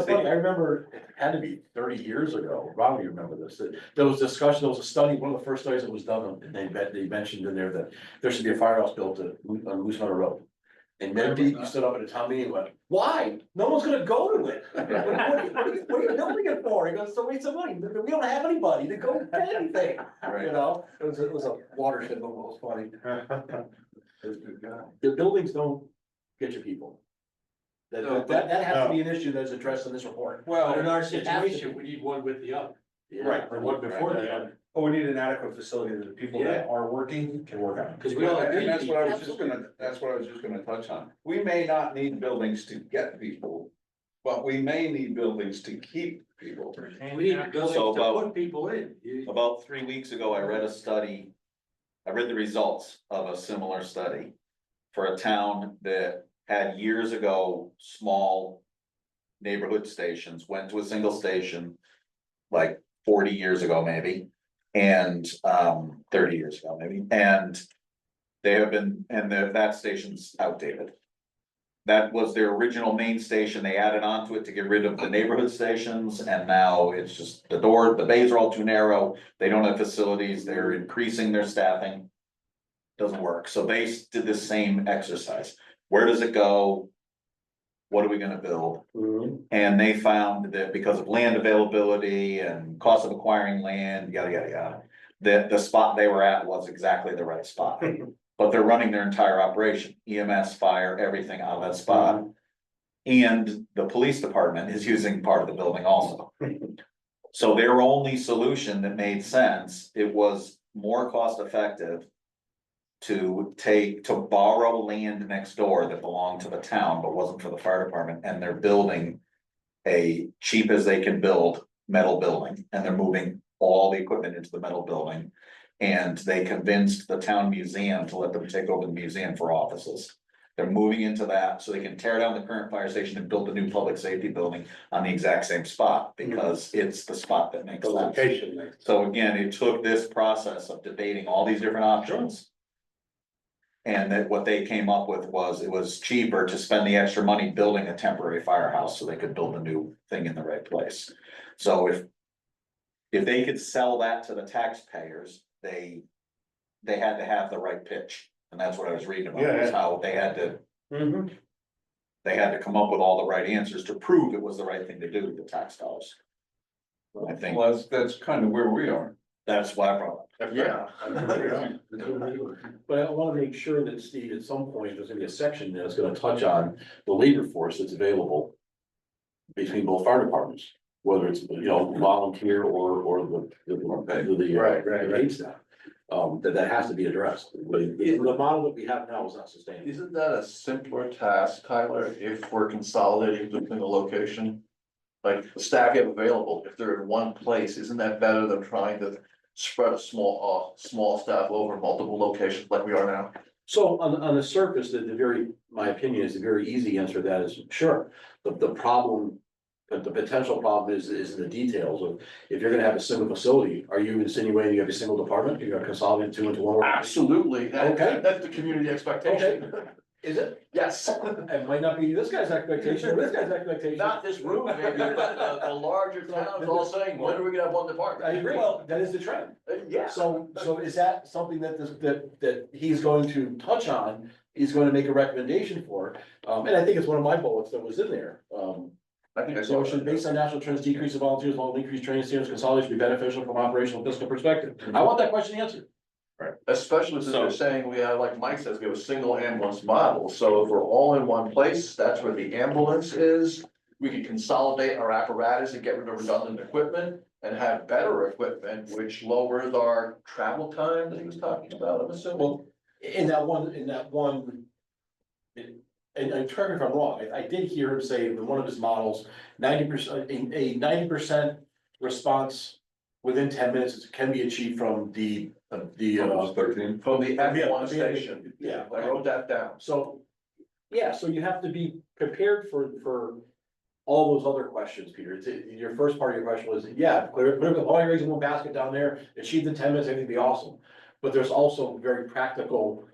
funny, I remember, it had to be 30 years ago, Ron, you remember this, that there was discussion, there was a study, one of the first studies that was done, and they mentioned in there that there should be a firehouse built on Moose Meadow Road. And then you stood up at a town meeting and went, why? No one's gonna go to it. What are you building it for? He goes, it's a waste of money. We don't have anybody to go get anything, you know? It was a watershed, but it was funny. The buildings don't get you people. That has to be an issue that's addressed in this report. Well, in our It has to situation, be. we need one with the other. Right, or what before the other. But we need an adequate facility that the people that are working can work on. Cause we all agree. And that's what I was just gonna touch on. We may not need buildings to get people, but we may need buildings to keep people. We need buildings So to about- put people in. About 3 weeks ago, I read a study. I read the results of a similar study. For a town that had years ago, small neighborhood stations, went to a single station. Like 40 years ago, maybe, and 30 years ago, maybe, and. They have been, and that station's outdated. That was their original main station, they added on to it to get rid of the neighborhood stations, and now it's just the bays are all too narrow. They don't have facilities, they're increasing their staffing. Doesn't work, so they did the same exercise, where does it go? What are we gonna build? And they found that because of land availability and cost of acquiring land, yada, yada, yada. That the spot they were at was exactly the right spot. But they're running their entire operation, EMS, fire, everything out of that spot. And the police department is using part of the building also. So their only solution that made sense, it was more cost effective. To borrow land next door that belonged to the town but wasn't for the fire department, and they're building. A cheap as they can build metal building, and they're moving all the equipment into the metal building. And they convinced the town museum to let them take over the museum for offices. They're moving into that so they can tear down the current fire station and build a new public safety building on the exact same spot, because it's the spot that makes The sense. location. So again, it took this process of debating all these different options. And that what they came up with was, it was cheaper to spend the extra money building a temporary firehouse so they could build a new thing in the right place. So if they could sell that to the taxpayers, they had to have the right pitch. And that's what I was reading about, was how they had to, they had to come up with all the right answers to prove it was the right thing to do with the tax dollars. I think Well, that's kind of where we are. that's why I brought it up. Yeah. But I wanna make sure that, Steve, at some point, there's gonna be a section that's gonna touch on the labor force that's available. Between both fire departments, whether it's, volunteer or the. Right. Paid staff. That has to be addressed, but the model that we have now is not sustainable. Isn't that a simpler task, Tyler, if we're consolidating between a location? Like the staff you have available, if they're in one place, isn't that better than trying to spread a small staff over multiple locations like we are now? So on the surface, my opinion is the very easy answer to that is, sure, the problem. But the potential problem is in the details of, if you're gonna have a single facility, are you insinuating you have a single department, you're gonna consolidate two into one? Absolutely, Okay. that's the community expectation. Is it? Yes, It might not be this guy's expectation, or this guy's expectation. not this room, maybe, but the larger towns all saying, when are we gonna have one department? I agree, well, that is the trend. Yeah. So is that something that he's going to touch on, he's going to make a recommendation for? And I think it's one of my bullets that was in there. I think I saw So it. should, based on national trends, decrease of volunteers, while increased training standards, consolidation be beneficial from operational fiscal perspective? I want that question answered. Especially since they're saying we have, like Mike says, we have a single ambulance model, so if we're all in one place, that's where the ambulance is. We can consolidate our apparatus and get rid of redundant equipment and have better equipment, which lowers our travel time that he was talking about, I'm assuming. Well, in that one, and correct me if I'm wrong, I did hear him say in one of his models, 90%, a 90% response within 10 minutes can be achieved from the. 13. From the Yeah, F1 station, Yeah, I wrote that down. so, yeah, so you have to be prepared for all those other questions, Peter. Your first part of your question was, yeah, put all your eggs in one basket down there, achieve the 10 minutes, everything be awesome. But there's also very practical,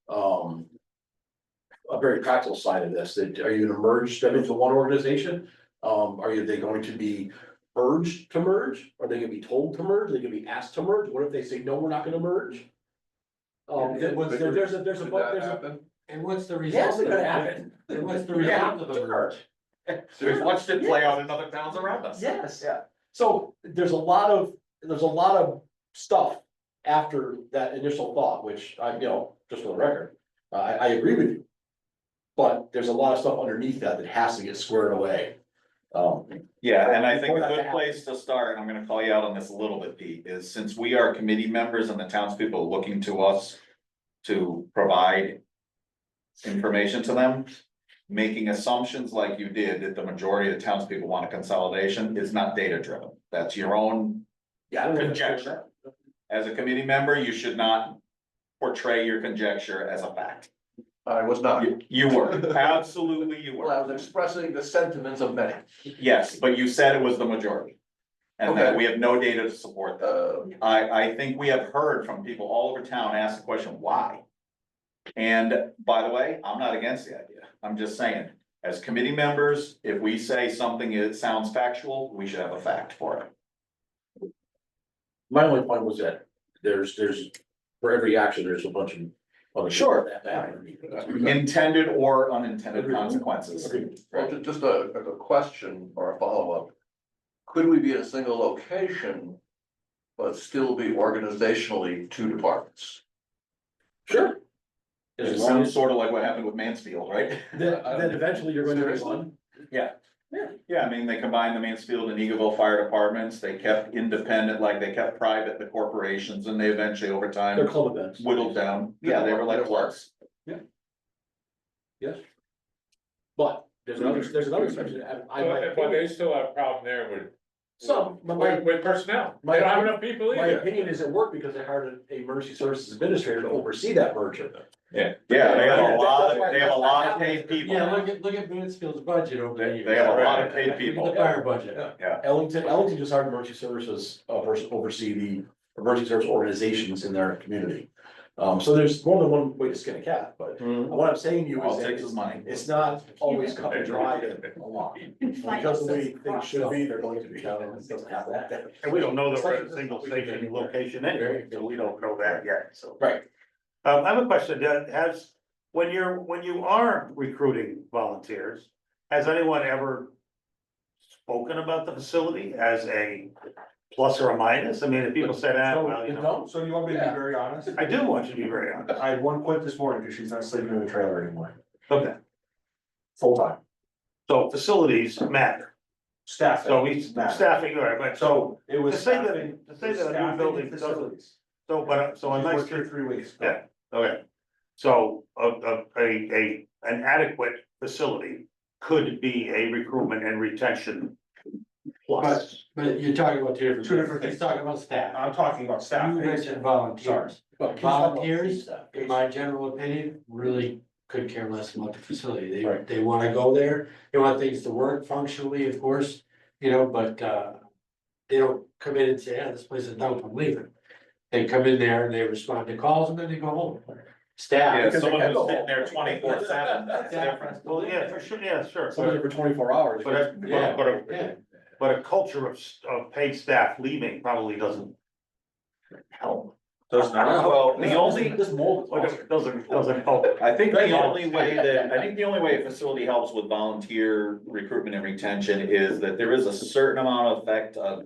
a very practical side of this, that are you gonna merge them into one organization? They going to be urged to merge? Are they gonna be told to merge? Are they gonna be asked to merge? What if they say, no, we're not gonna merge? There's a. And what's the Yes, result? it of could that? happen. And what's the Yeah, result of the merge? We've watched it play out in other towns around us. Yes, yeah. So there's a lot of stuff after that initial thought, which I, just for the record, I agree with you. But there's a lot of stuff underneath that has to get squared away. Yeah, and I think Before a that good happens. place to start, I'm gonna call you out on this a little bit, Pete, is since we are committee members and the townspeople are looking to us to provide information to them, making assumptions like you did, that the majority of the townspeople want a consolidation, is not data driven. That's your own Yeah, I don't know if it's conjecture. As a committee member, you should not portray your conjecture as a fact. I was not. You were, absolutely you Well, I were. was expressing the sentiments of many. Yes, but you said it was the majority. And that Okay. we have no data to support that. I think we have heard from people all over town ask the question, why? And by the way, I'm not against the idea. I'm just saying, as committee members, if we say something that sounds factual, we should have a fact for it. My only point was that there's, for every action, there's a bunch of. other- Sure. that- Intended or unintended consequences. Well, just a question or a follow-up. Could we be in a single location, but still be organizationally two departments? Sure. It As long sounds as, sort of like what happened with Mansfield, right? then eventually you're going to get one. Yeah, I mean, they combined the Mansfield and Eagleville Fire Departments, they kept independent, like they kept private the corporations, and they eventually over They're time club events. whittled down. Yeah, they were like clubs. Yes. But there's another section. I But they still have a problem there with. Some, but my, With personnel, my- they don't have enough people my either. opinion is it worked because they hired a emergency services administrator to oversee that merger. Yeah, they have a lot, they have a lot of paid people. Yeah, look at Mansfield's budget over the years. They have a lot of paid Look at people. the fire budget. Ellington just hired emergency services, person to oversee the emergency service organizations in their community. So there's more than one way to skin a cat, but what I'm saying to you All is it that takes is money. it's not always cut and dry a lot. Because the way things should be, they're going to be, it doesn't have that. And we don't know that we're at a single station location anyway, so we don't know that yet, so. Right. I have a question, when you are recruiting volunteers, has anyone ever spoken about the facility as a plus or a minus? I mean, if people said, well, you know, So you want me to be very honest? I do want you to be very honest. I had one quit this morning because she's not sleeping in the trailer anymore, Okay, full time, so facilities matter, staff. so we, staffing, all right, but so, It was. to say that, staffing- to say that a new staffing building and doesn't, facilities. so, but, so a She's nice. worked here 3 weeks. Yeah, okay. So an adequate facility could be a recruitment and retention plus. But you're talking about two different. Two different He's things. talking about staff. I'm talking about staff. You mentioned volunteers. But Volunteers, in my general opinion, really could care less about the facility. Right. They wanna go there, they want things to work functionally, of course, you know, but, they don't come in and say, yeah, this place is dope, I'm leaving. They come in there and they respond to calls and then they go home. Yeah, Staff, someone who's sitting there 24/7, that's different. Well, yeah, for sure, yeah, sure. Somebody for 24 hours. But yeah, a, but a culture of paid staff leaving probably doesn't help. Does not. Well, the only, This mold. Doesn't help. I think the only way a facility helps with volunteer recruitment and retention is that there is a certain amount of effect of.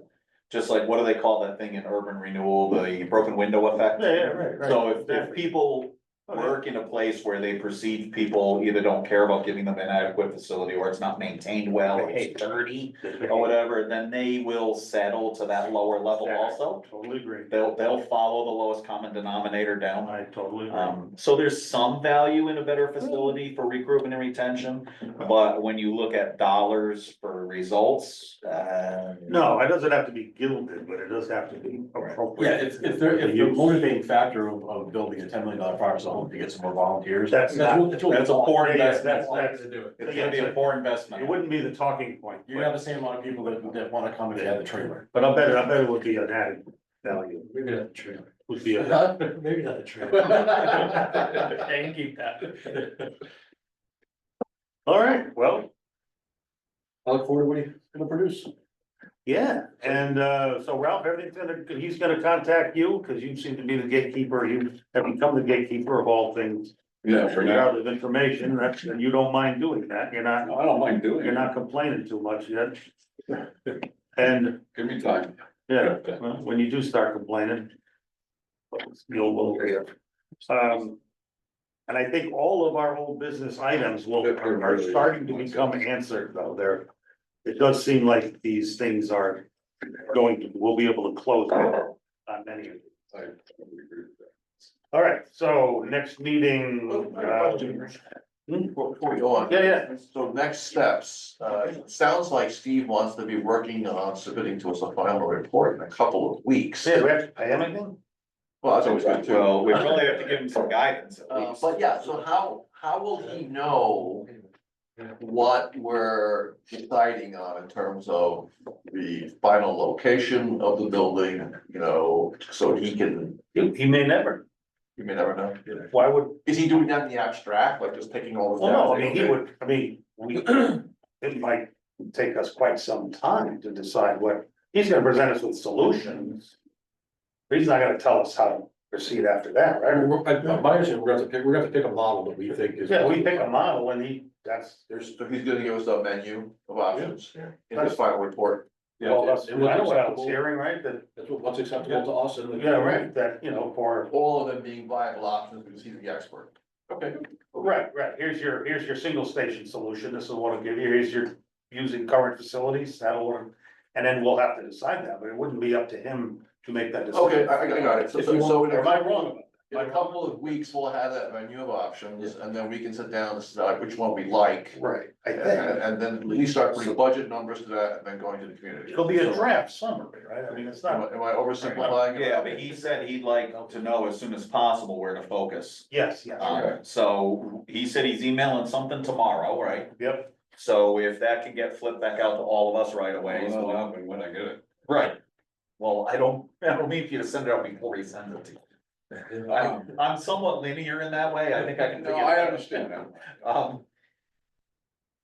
Just like, what do they call that thing in urban renewal, the broken window effect? Yeah, right. So if people work in a place where they perceive people either don't care about giving them an adequate facility, or it's not maintained well, or it's dirty, or whatever, then they will settle to that lower level also. Totally agree. They'll follow the lowest common denominator down. I totally agree. So there's some value in a better facility for recruitment and retention, but when you look at dollars for results, No, it doesn't have to be gilded, but it does have to be appropriate. Yeah, if the motivating factor of building a $10 million firehouse home to get some more volunteers. That's not- that's a poor Yeah, investment. that's, to do it. It's gonna be a poor investment. it wouldn't be the talking point, You have the same amount of people that wanna come and add the trailer. but I bet it would be an added value, maybe not the trailer. would be a. Maybe not the trailer. I can keep that. All right, well, I look forward to what he's gonna produce. yeah, and so Ralph, he's gonna contact you, cause you seem to be the gatekeeper, you have become the gatekeeper of all things. Yeah, for now. Regardless of information, and you don't mind doing that, you're not, I don't mind doing you're it. not complaining too much yet. And, Give me time. yeah, well, when you do start complaining. You'll, and I think all of our old business items are starting to become answered, though, it does seem like these things are we'll be able to close on many of them. I totally agree with that. All right, so next meeting, Before we go on. Yeah. So next steps, it sounds like Steve wants to be working on submitting to us a final report in a couple of weeks. do we have to pay him anything? Well, that's always good too. Well, we probably have to give him some guidance at least. But yeah, so how will he know what we're deciding on in terms of the final location of the building, you know, so he can, He may never. you may never know. Why would, Is he doing that in the abstract, like just taking all this well, down? no, I mean, it might take us quite some time to decide what, he's gonna present us with solutions. But he's not gonna tell us how to proceed after that, right? My understanding, we're gonna have to pick a model that we think is. Yeah, we pick a model and So he's gonna give us a menu of options in his final report. Yeah, well, that's, I and know what's what I was acceptable, hearing, right, that, that's what's acceptable to us and. yeah, right, that, for, All of them being viable options because he's the expert. Okay. right, here's your single station solution, this is what I'll give you, here's your using current facilities, that'll work. And then we'll have to decide that, but it wouldn't be up to him to make that decision. Okay, I got it. So, If you so want- in or am I wrong about that? in a couple of weeks, we'll have that menu of options and then we can sit down and decide which one we like. Right, I And, think, and then at least start putting budget numbers to that and then going to the community. it'll be a So, draft summary, right, I mean, it's Am not, I oversimplifying? it? Yeah, but he said he'd like to know as soon as possible where to focus. yes, So he said he's emailing something tomorrow, right? yep, So if that can get flipped back out to all of us right away. Well, that'll happen when I get it. Right. Well, I don't need you to send it out before he sends it to you. I'm somewhat linear in that way, I think I can. No, figure I it out. understand that.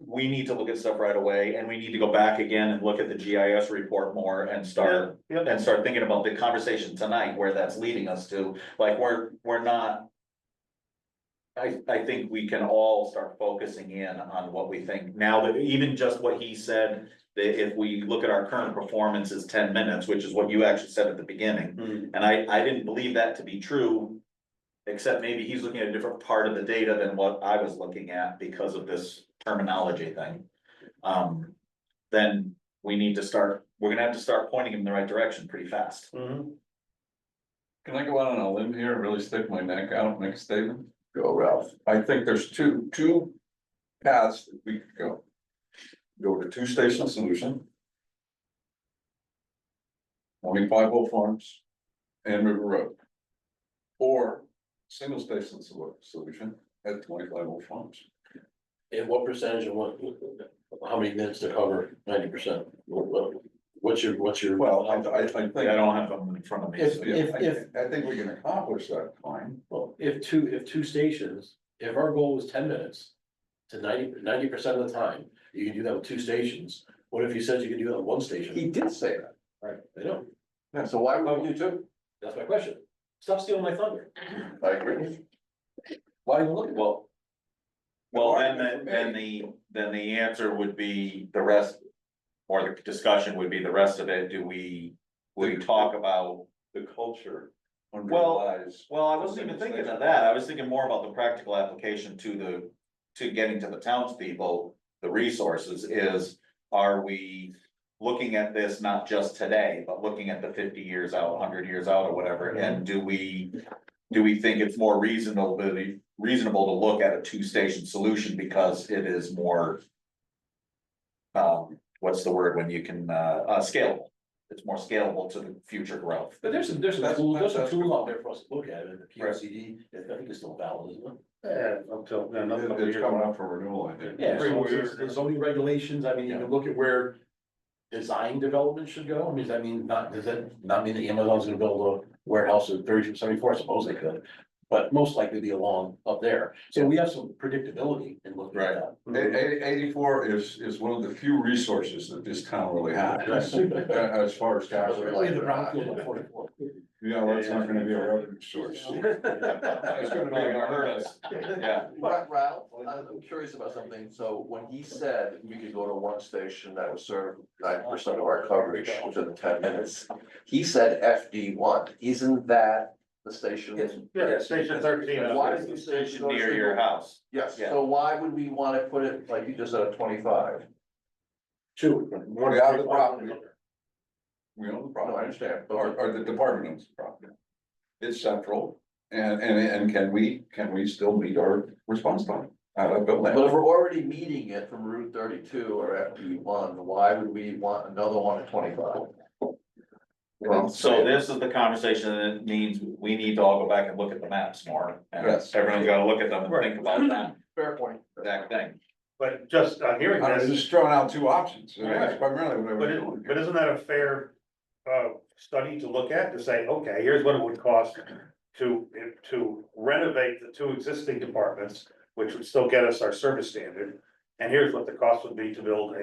We need to look at stuff right away, and we need to go back again and look at the GIS report more and start yep, thinking about the conversation tonight, where that's leading us to, like, we're not. I think we can all start focusing in on what we think, now that even just what he said, that if we look at our current performance is 10 minutes, which is what you actually said at the beginning. Mhm. And I didn't believe that to be true. Except maybe he's looking at a different part of the data than what I was looking at because of this terminology thing. Then we're gonna have to start pointing him in the right direction pretty fast. mhm. Can I go out on a limb here and really stick my neck out and make a statement? Go, Ralph. I think there's two paths that we could go. Go to two-station solution. 25 Old Farms and River Road. Or single station solution at 25 Old Farms. And what percentage of what, how many minutes to cover 90%? What's your? Well, I think. I don't have them in front of me. If- so- if- I think we can accomplish that fine. Well, if two stations, if our goal was 10 minutes to 90% of the time, you can do that with two stations. What if you said you could do that with one station? He did say that. Right, I know, Yeah, so why would we do two? that's my question. Stop stealing my thunder. I agree. Why are you looking? Well, then the answer would be the rest, or the discussion would be the rest of it, we talk about. The culture. Well, underlies. Well, I wasn't even thinking of that, I was thinking more about the practical application to getting to the townspeople, the resources is, are we looking at this not just today, but looking at the 50 years out, 100 years out or whatever, and do we think it's more reasonable to look at a two-station solution because it is more what's the word when you can, scalable? It's more scalable to the future growth. But there's some That's- tools that's- out there for us to look at, and the PLCD, I think it's still valid, isn't it? Yeah, until, another couple It's years. coming up for renewal, I think. Yeah, so Everywhere. the zoning regulations, I mean, you can look at where design development should go. I mean, does that mean does that not mean that Amazon's gonna build a warehouse at 3274? I suppose they could. But most likely be along up there. So we have some predictability in looking at that. 84 is one of the few resources that this town really has, as far as capital. Oh, yeah, the brownfield on 44. Yeah, that's not gonna be a revenue source. It's gonna be hurt us. Yeah. But Ralph, I'm curious about something. So when he said we could go to one station that would serve 90% of our coverage within 10 minutes, he said FD1. Isn't that the station? Yeah, station 13. Why did you say? Station near your house. Yes, Yeah. so why would we wanna put it, like you just said, at 25? Two. We have the property. We own the No, I property, understand, or the department owns the property. It's central, and can we still meet our response time? I built but if that. we're already meeting it from Route 32 or FD one, why would we want another one at 25? So this is the conversation that means we need to all go back and look at the maps more. And Yes. everyone's gotta look at them and think about that Fair point. exact thing. But just hearing I'm this, just throwing out two options, and that's Right. primarily what I but was it, doing. but isn't that a fair study to look at, to say, okay, here's what it would cost to renovate the two existing departments, which would still get us our service standard, and here's what the cost would be to build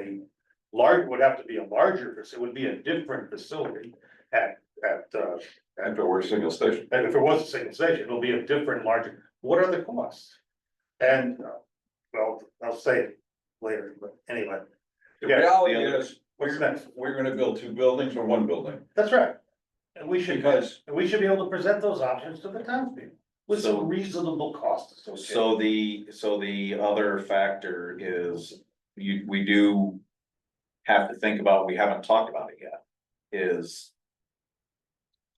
would have to be a larger, it would be a different facility at, And if it were a single station. and if it was a single station, it'll be a different, larger, what are the costs? And, well, I'll say it later, but anyway, The Yeah, reality the other- is, what's next? we're gonna build two buildings or one building, That's right. And we should, because and we should be able to present those options to the townspeople with So- some reasonable costs associated. So the other factor is, we do have to think about, we haven't talked about it yet, is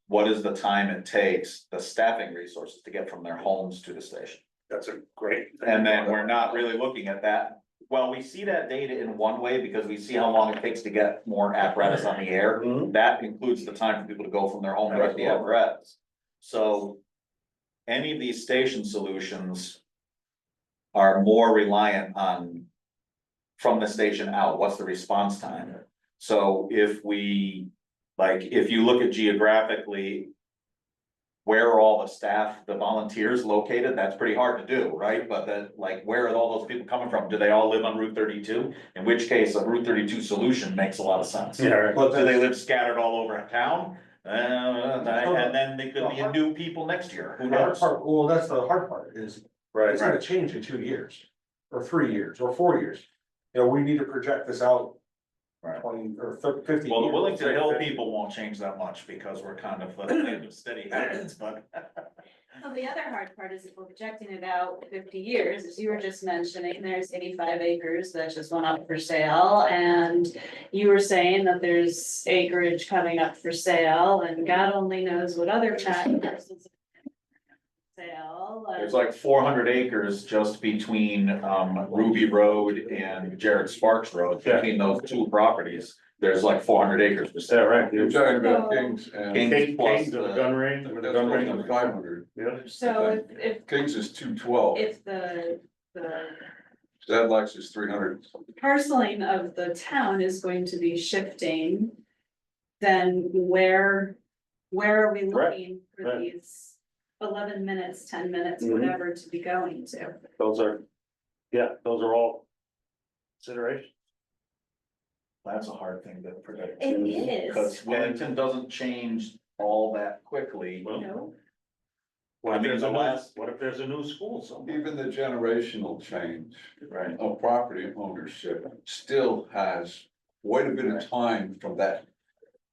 what is the time it takes, the staffing resources to get from their homes to the station? That's a great. And then we're not really looking at that. Well, we see that data in one way because we see how long it takes to get more apparatus on the air. Mhm. That includes the time for people to go from their home to get the apparatus. So any of these station solutions are more reliant on from the station out, what's the response time? So if we, like, if you look at geographically, where are all the staff, the volunteers located? That's pretty hard to do, right? But then, like, where are all those people coming from? Do they all live on Route 32? In which case, a Route 32 solution makes a lot of sense. Yeah, right. But Do they live scattered all over town? And then they could be new people next year, who The hard knows? part, well, that's the hard part, is Right, it's gonna change in 2 years, or 3 years, or 4 years. You know, we need to project this out Right. 20 or 50 Well, the years. Wellington Hill people won't change that much because we're kind of a land of steady habits, but. Well, the other hard part is if we're projecting it out 50 years, as you were just mentioning, there's 85 acres that just went up for sale. And you were saying that there's acreage coming up for sale, and God only knows what other tax is sale. There's like 400 acres just between Ruby Road and Jared Sparks Road, Yeah. between those two properties. There's like 400 acres for Yeah, sale. right. you're talking about Kings and. King plus Kings of the the- gun range, with the gun range. 500, Yeah. So if, Kings is 212, if the Zadlax is 300. parceling of the town is going to be shifting, then where are we Right, looking for right. these 11 minutes, 10 minutes, Mhm. whatever to be going to? Those are all considerations. That's a hard thing to predict. It is. Because Wellington doesn't change all that quickly. Well, No, What I if mean, there's the a new, last- what if there's a new school somewhere? Even the generational change Right. of property ownership still has quite a bit of time from that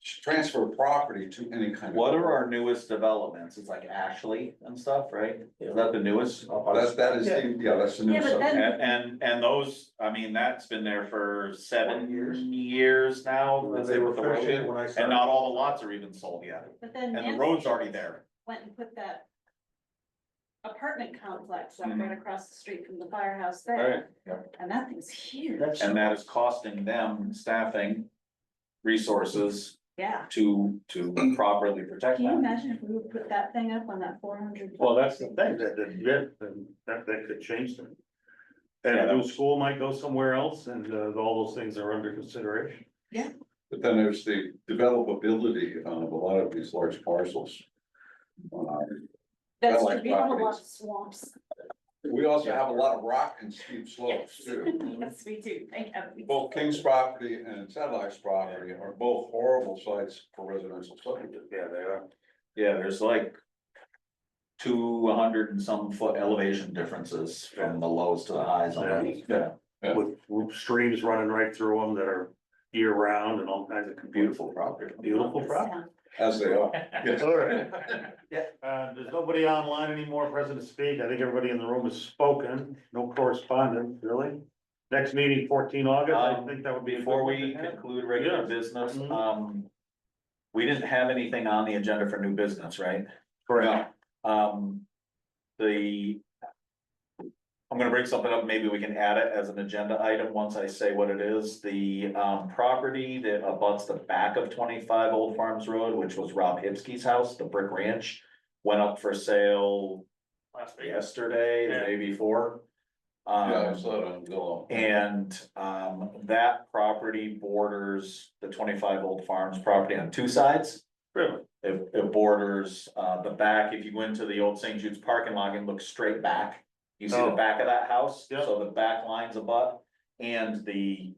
transfer of property to any kind of. What are our newest developments? It's like Ashley and stuff, right? Is that the newest? That's, that is, that's the new Yeah, but stuff. then- And those, I mean, that's been there for 7 years now. They were finishing it when I And started. not all the lots are even sold yet, but then. and the road's already there. Went and put that apartment complex up Mhm. right across the street from the firehouse Right, there. yeah. And that thing's huge. And that is costing them staffing resources Yeah. to properly protect Can you that. imagine if we would put that thing up on that 400? well, that's the thing, that could change them. And Yeah, a that new was- school might go somewhere else, and all those things are under consideration. But then there's the developability of a lot of these large parcels. That's, like we have a lot of properties. swamps. We also have a lot of rock and steep slopes too. Yes, we do, thank heavens. Both King's property and Satellite's property are both horrible sites for residential subdivision. Yeah, they are. Yeah, there's like 200 and some foot elevation differences from the lows to the highs on these. Yeah. Yeah. With streams running right through them that are year round and all kinds of Beautiful property. beautiful property. As they are. All right. There's nobody online anymore present to speak. I think everybody in the room has spoken. No correspondence, really. Next meeting, 14 August, I Um, think that would be. a good Before one we to have. conclude regular Yes. business, Mhm. we didn't have anything on the agenda for new business, right? Correct. No. I'm gonna bring something up, maybe we can add it as an agenda item once I say what it is. The property that abuts the back of 25 Old Farms Road, which was Rob Hipsky's house, the brick ranch. Went up for sale yesterday, the day before. Yeah, I saw it on Zillow. And that property borders the 25 Old Farms property on two sides. Really? It borders the back, if you go into the old St. Jude's parking lot and look straight back. You see the Oh. back of that house, Yep. so the back lines abut, and the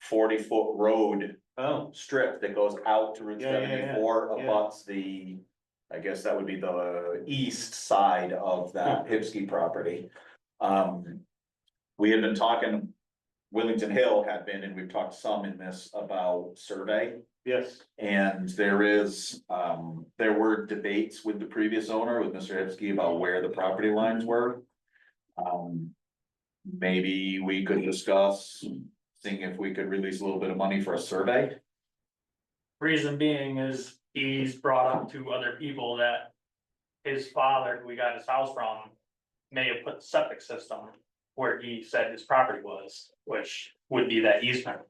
40-foot road Oh, strip that goes out to Route Yeah, yeah, yeah, 74 yeah. abuts the. I guess that would be the east side of that Hipsky property. We had been talking, Willington Hill had been, and we've talked some in this about survey. yes. And there were debates with the previous owner, with Mr. Hipsky, about where the property lines were. Maybe we could discuss, seeing if we could release a little bit of money for a survey. Reason being is he's brought up to other people that his father, who we got his house from, may have put the septic system where he said his property was, which would be that easement.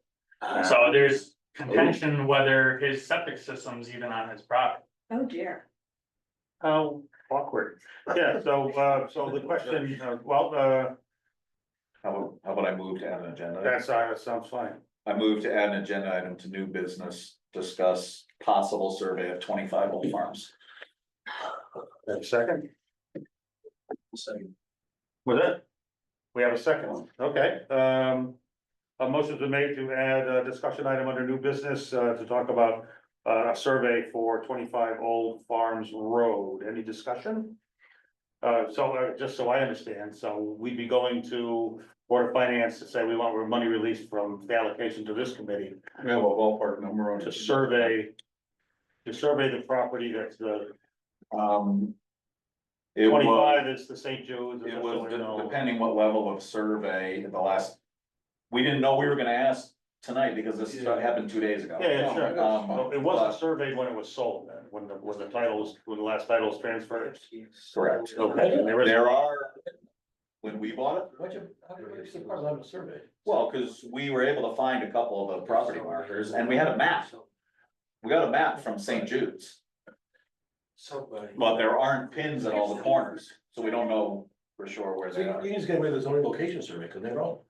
So there's contention whether his septic system's even on his property. Oh dear. How awkward. Yeah, so the question, How about I move to add an agenda? that sounds fine. I move to add an agenda item to new business, discuss possible survey of 25 Old Farms. Have a second? Was it? We have a second one, okay, a motion's been made to add a discussion item under new business, to talk about. A survey for 25 Old Farms Road, any discussion? Just so I understand, so we'd be going to Board of Finance to say we want money released from the allocation to this committee. We have a ballpark number on it. To survey the property that's the It was, 25 is the St. Jude's. it was depending what level of survey, we didn't know we were gonna ask tonight because this happened 2 days ago. Yeah, sure. Um, It wasn't surveyed when it was sold then, when the last title was transferred. Correct. Okay. There are, when we bought it, Why'd you, how did you see part of the survey? well, cause we were able to find a couple of the property markers and we had a map. We got a map from St. Jude's, but there aren't pins at all the corners, so we don't know for sure where So they you are. you just get away with the zoning location survey, couldn't they, Rob?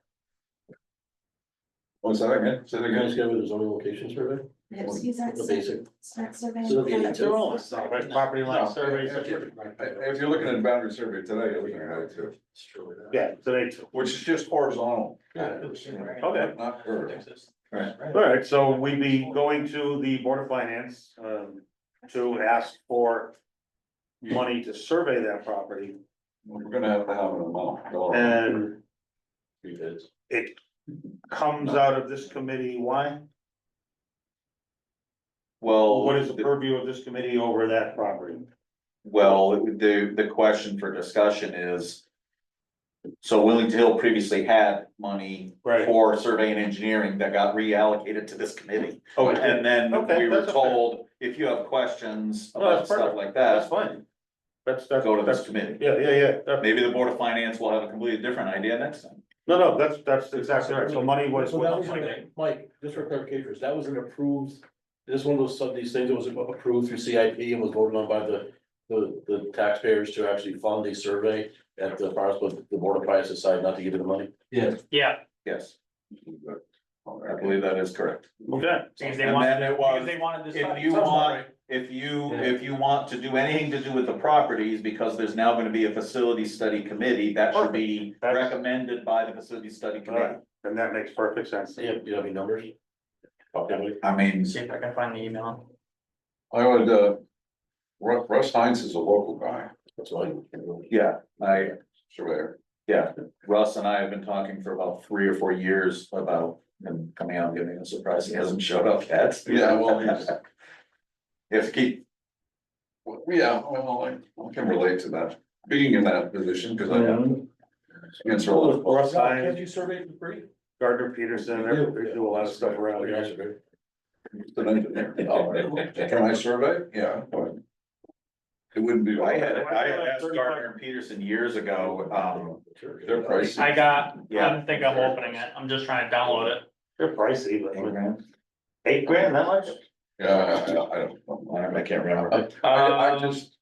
What's that again? Say that You guys again? get away with the zoning location survey? The basic. Start surveying. So it'll be- They're all the same, right? Property line No, surveys. If you're looking at boundary survey today, you're looking at it too, It's true. Yeah, today too. which is just horizontal. Yeah. Okay. Not vertical. All right, so we'd be going to the Board of Finance, to ask for money to survey that property, We're gonna have to have an amount. and Three bids. it comes out of this committee, why? Well, What is the purview of this committee over that property? well, the question for discussion is. So Willington Hill previously had money Right. for survey and engineering that got reallocated to this committee. Okay, And then Okay, we were that's okay. told, if you have questions No, about that's stuff perfect. like that's that, fine. That's, go to this that's, committee. yeah. Maybe the Board of Finance will have a completely different idea next time. No, that's exactly right, so money was. So that was, Mike, just for clarification, that was an approved, this one of those, some of these things that was approved through CIP and was voted on by the taxpayers to actually fund a survey at the Forest, but the Board of Finance decided not to give it the money. Yeah. Yeah, Yes, I believe that is correct. Okay, because they And wanted, then it was, because they wanted this. if you want, if you want to do anything to do with the properties, because there's now gonna be a facility study committee, that should be That's- recommended by the facility study committee. and that makes perfect sense. Yeah, you have any numbers? Okay. I mean, See if I can find the email. I would, Russ Hines is a local guy, That's why. yeah, surveyor. yeah, Russ and I have been talking for about 3 or 4 years about him coming out and giving a surprise. He hasn't showed up yet. Yeah, well, he's- You have to keep, Well, yeah, well, I can relate to that, being in that position, because I have to answer a lot of Russ Rob, Hines. can't you survey for free? Gardner Peterson, they do a lot of stuff around here. An engineer. Can I survey? Yeah. but It wouldn't be. I had asked Gardner and Peterson years ago, They're pricey. I got, I Yeah. don't think I'm opening it, I'm just trying to download it. They're pricey, but $8,000, that much? Yeah, I don't know. I can't remember. I just.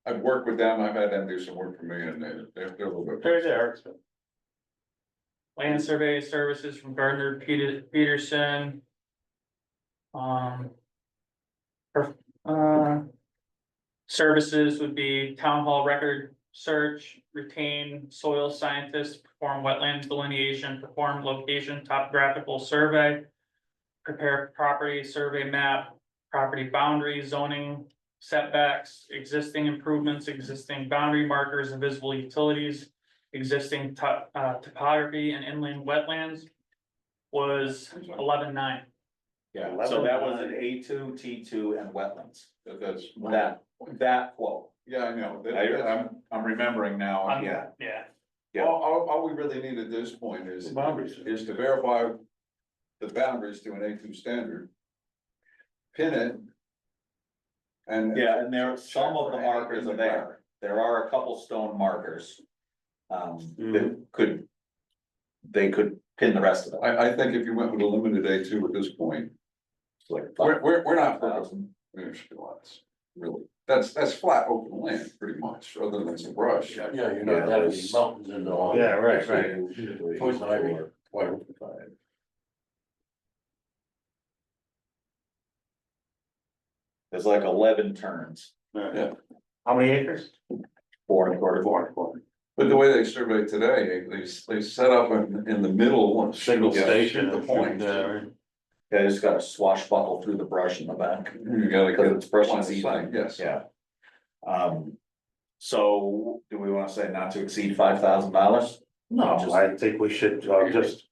I've worked with them, I've had them do some work for me and they're a little bit. They're there. Land survey services from Gardner Peterson. Services would be town hall record search, retain soil scientist, perform wetland delineation, perform location topographical survey. Prepare property survey map, property boundaries, zoning setbacks, existing improvements, existing boundary markers and visible utilities. Existing topography and inland wetlands was 11.9. Yeah, so that was an A2, T2 and wetlands. That's. That quote. Yeah, I know. I'm remembering now, yeah. Yeah, Yeah. All we really need at this point is to verify the boundaries to an A2 standard. Pin it. And. Yeah, and there, some of the markers are there. There are a couple stone markers. That they could pin the rest of it. I think if you went with a limited A2 at this point, It's like we're not. 5,000. Really, that's flat open land pretty much, other than some brush. Yeah, you're not having any mountains in the. Yeah, right, right. Poison ivy. There's like 11 turns, Yeah. How many acres? 4.25. But the way they survey today, they set up in the middle one. Single station. The point. Yeah, just gotta swashbuckle through the brush in the back. You gotta Because get it's brush line and of seed. sight, yes. Yeah. So do we wanna say not to exceed $5,000? No, I think we should, just,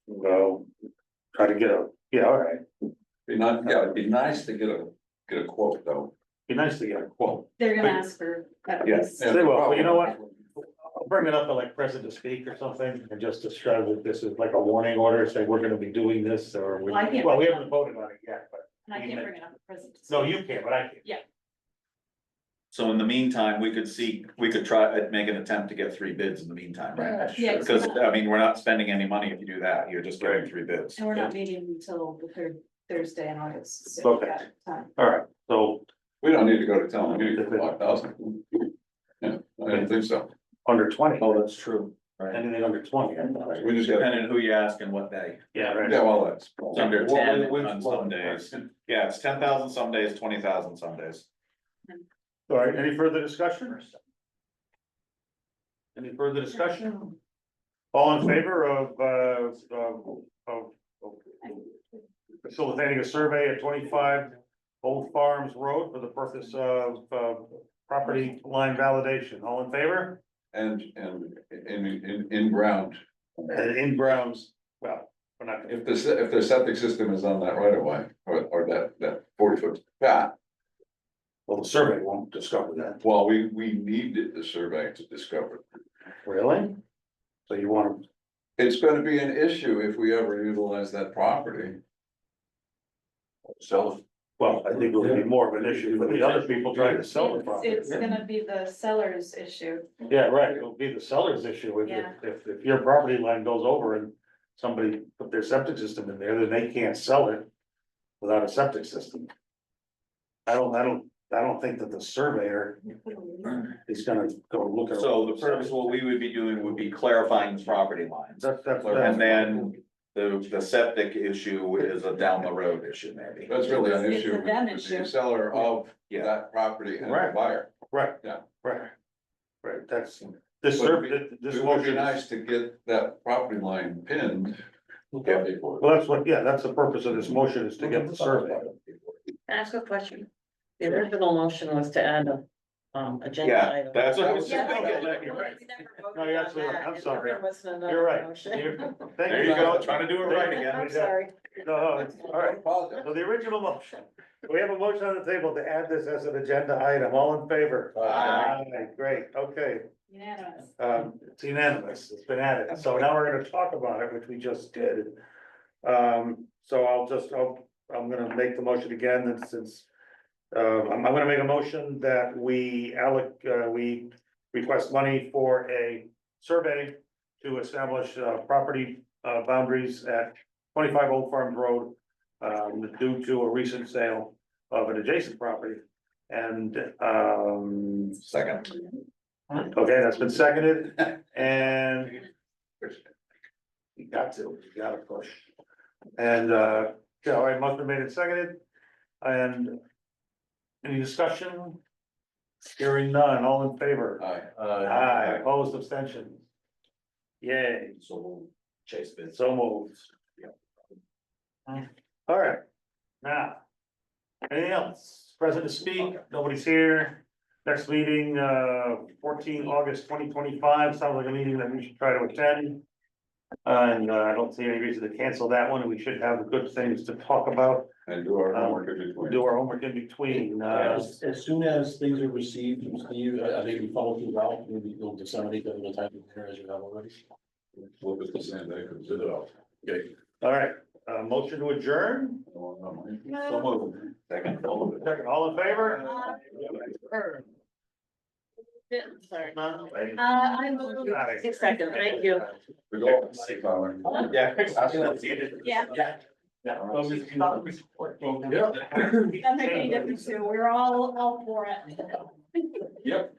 try to get all right. It'd be nice to get a quote though. Be nice to get a quote. They're gonna ask for at Yeah. least. They will, but you know what? I'll bring it up to like president to speak or something, and just describe that this is like a warning order, say we're gonna be doing this, or we, Well, I can't well, we bring it haven't voted on it yet, but. And I can't bring it up at present. No, you can't, but I can. So in the meantime, we could try, make an attempt to get 3 bids in the meantime, right? Yeah, Because, I mean, we're not spending any money if you do that, you're just getting 3 bids. And we're not meeting until the third Thursday in August. so we've Okay. got time. All right, so We don't need to go to town meeting for 5,000. Yeah, I don't think so. under 20, Oh, that's true. Right. anything under 20. We just got. Depending on who you ask and what day. Yeah, right. Yeah, well, that's. It's under 10 on some days. Yeah, it's 10,000 some days, 20,000 some days. All right, any further discussion? Any further discussion? All in favor of facilitating a survey at 25 Old Farms Road for the purpose of, property line validation, all in favor? And in ground, And in grounds, well, we're not, if the septic system is on that right of way, or that 40-foot path. well, the survey won't discover that. Well, we needed the survey to discover. Really? So you want, It's gonna be an issue if we ever utilize that property. well, I think it would be more of an issue for the other people trying to sell the property. It's gonna be the seller's issue. Yeah, right, it'll be the seller's issue, Yeah. if your property line goes over and somebody put their septic system in there, then they can't sell it without a septic system. I don't think that the surveyor is gonna go look at. So the purpose, what we would be doing would be clarifying the property lines. That's. And then the septic issue is a down the road issue maybe. That's really an It's issue a them with issue. the seller of Yeah. that property and the Right. buyer. Right. Yeah. Right, that's, this But survey, this It would be motion nice is, to get that property line pinned. well, that's what, yeah, that's the purpose of this motion, is to get the survey. Can I ask a question? The original motion was to add a, agenda Yeah, item. that's what I was Yeah, just but- thinking. You're right. We never voted No, you're on absolutely right. that, I'm and sorry. there wasn't another You're right. motion. Thank There you go, trying to do it right I'm again. sorry. No, it's, all right, so the original motion we have a motion on the table to add this as an agenda item. All in favor? Aye. Great, okay. Unanimous. It's unanimous. It's been added. So now we're gonna talk about it, which we just did. So I'm gonna make the motion again, and since I'm gonna make a motion that we we request money for a survey to establish property boundaries at 25 Old Farms Road due to a recent sale of an adjacent property. And Second. okay, that's been seconded, and you gotta push. And yeah, all right, motion been made and seconded, and any discussion? Hearing none, all in favor? Aye, opposed, abstentions. Yay, So Chase bids. so moved. All right, now. Anything else? Present to speak, nobody's here. Next meeting, 14 August 2025, sounds like a meeting that we should try to attend. And I don't see any reason to cancel that one, and we should have good things to talk about, And do our homework in between. do our homework in between. As soon as things are received from Steve, I think we follow through Ralph, maybe you'll disseminate them in the type of manner as you have already. Look at the same day, consider it. Okay. All right, motion to adjourn, So moved. second, all in favor? Sorry. I moved. Aye. 6 seconds, thank you. We go. Yeah. Yeah. Doesn't make any difference too, we're all for it. Yep.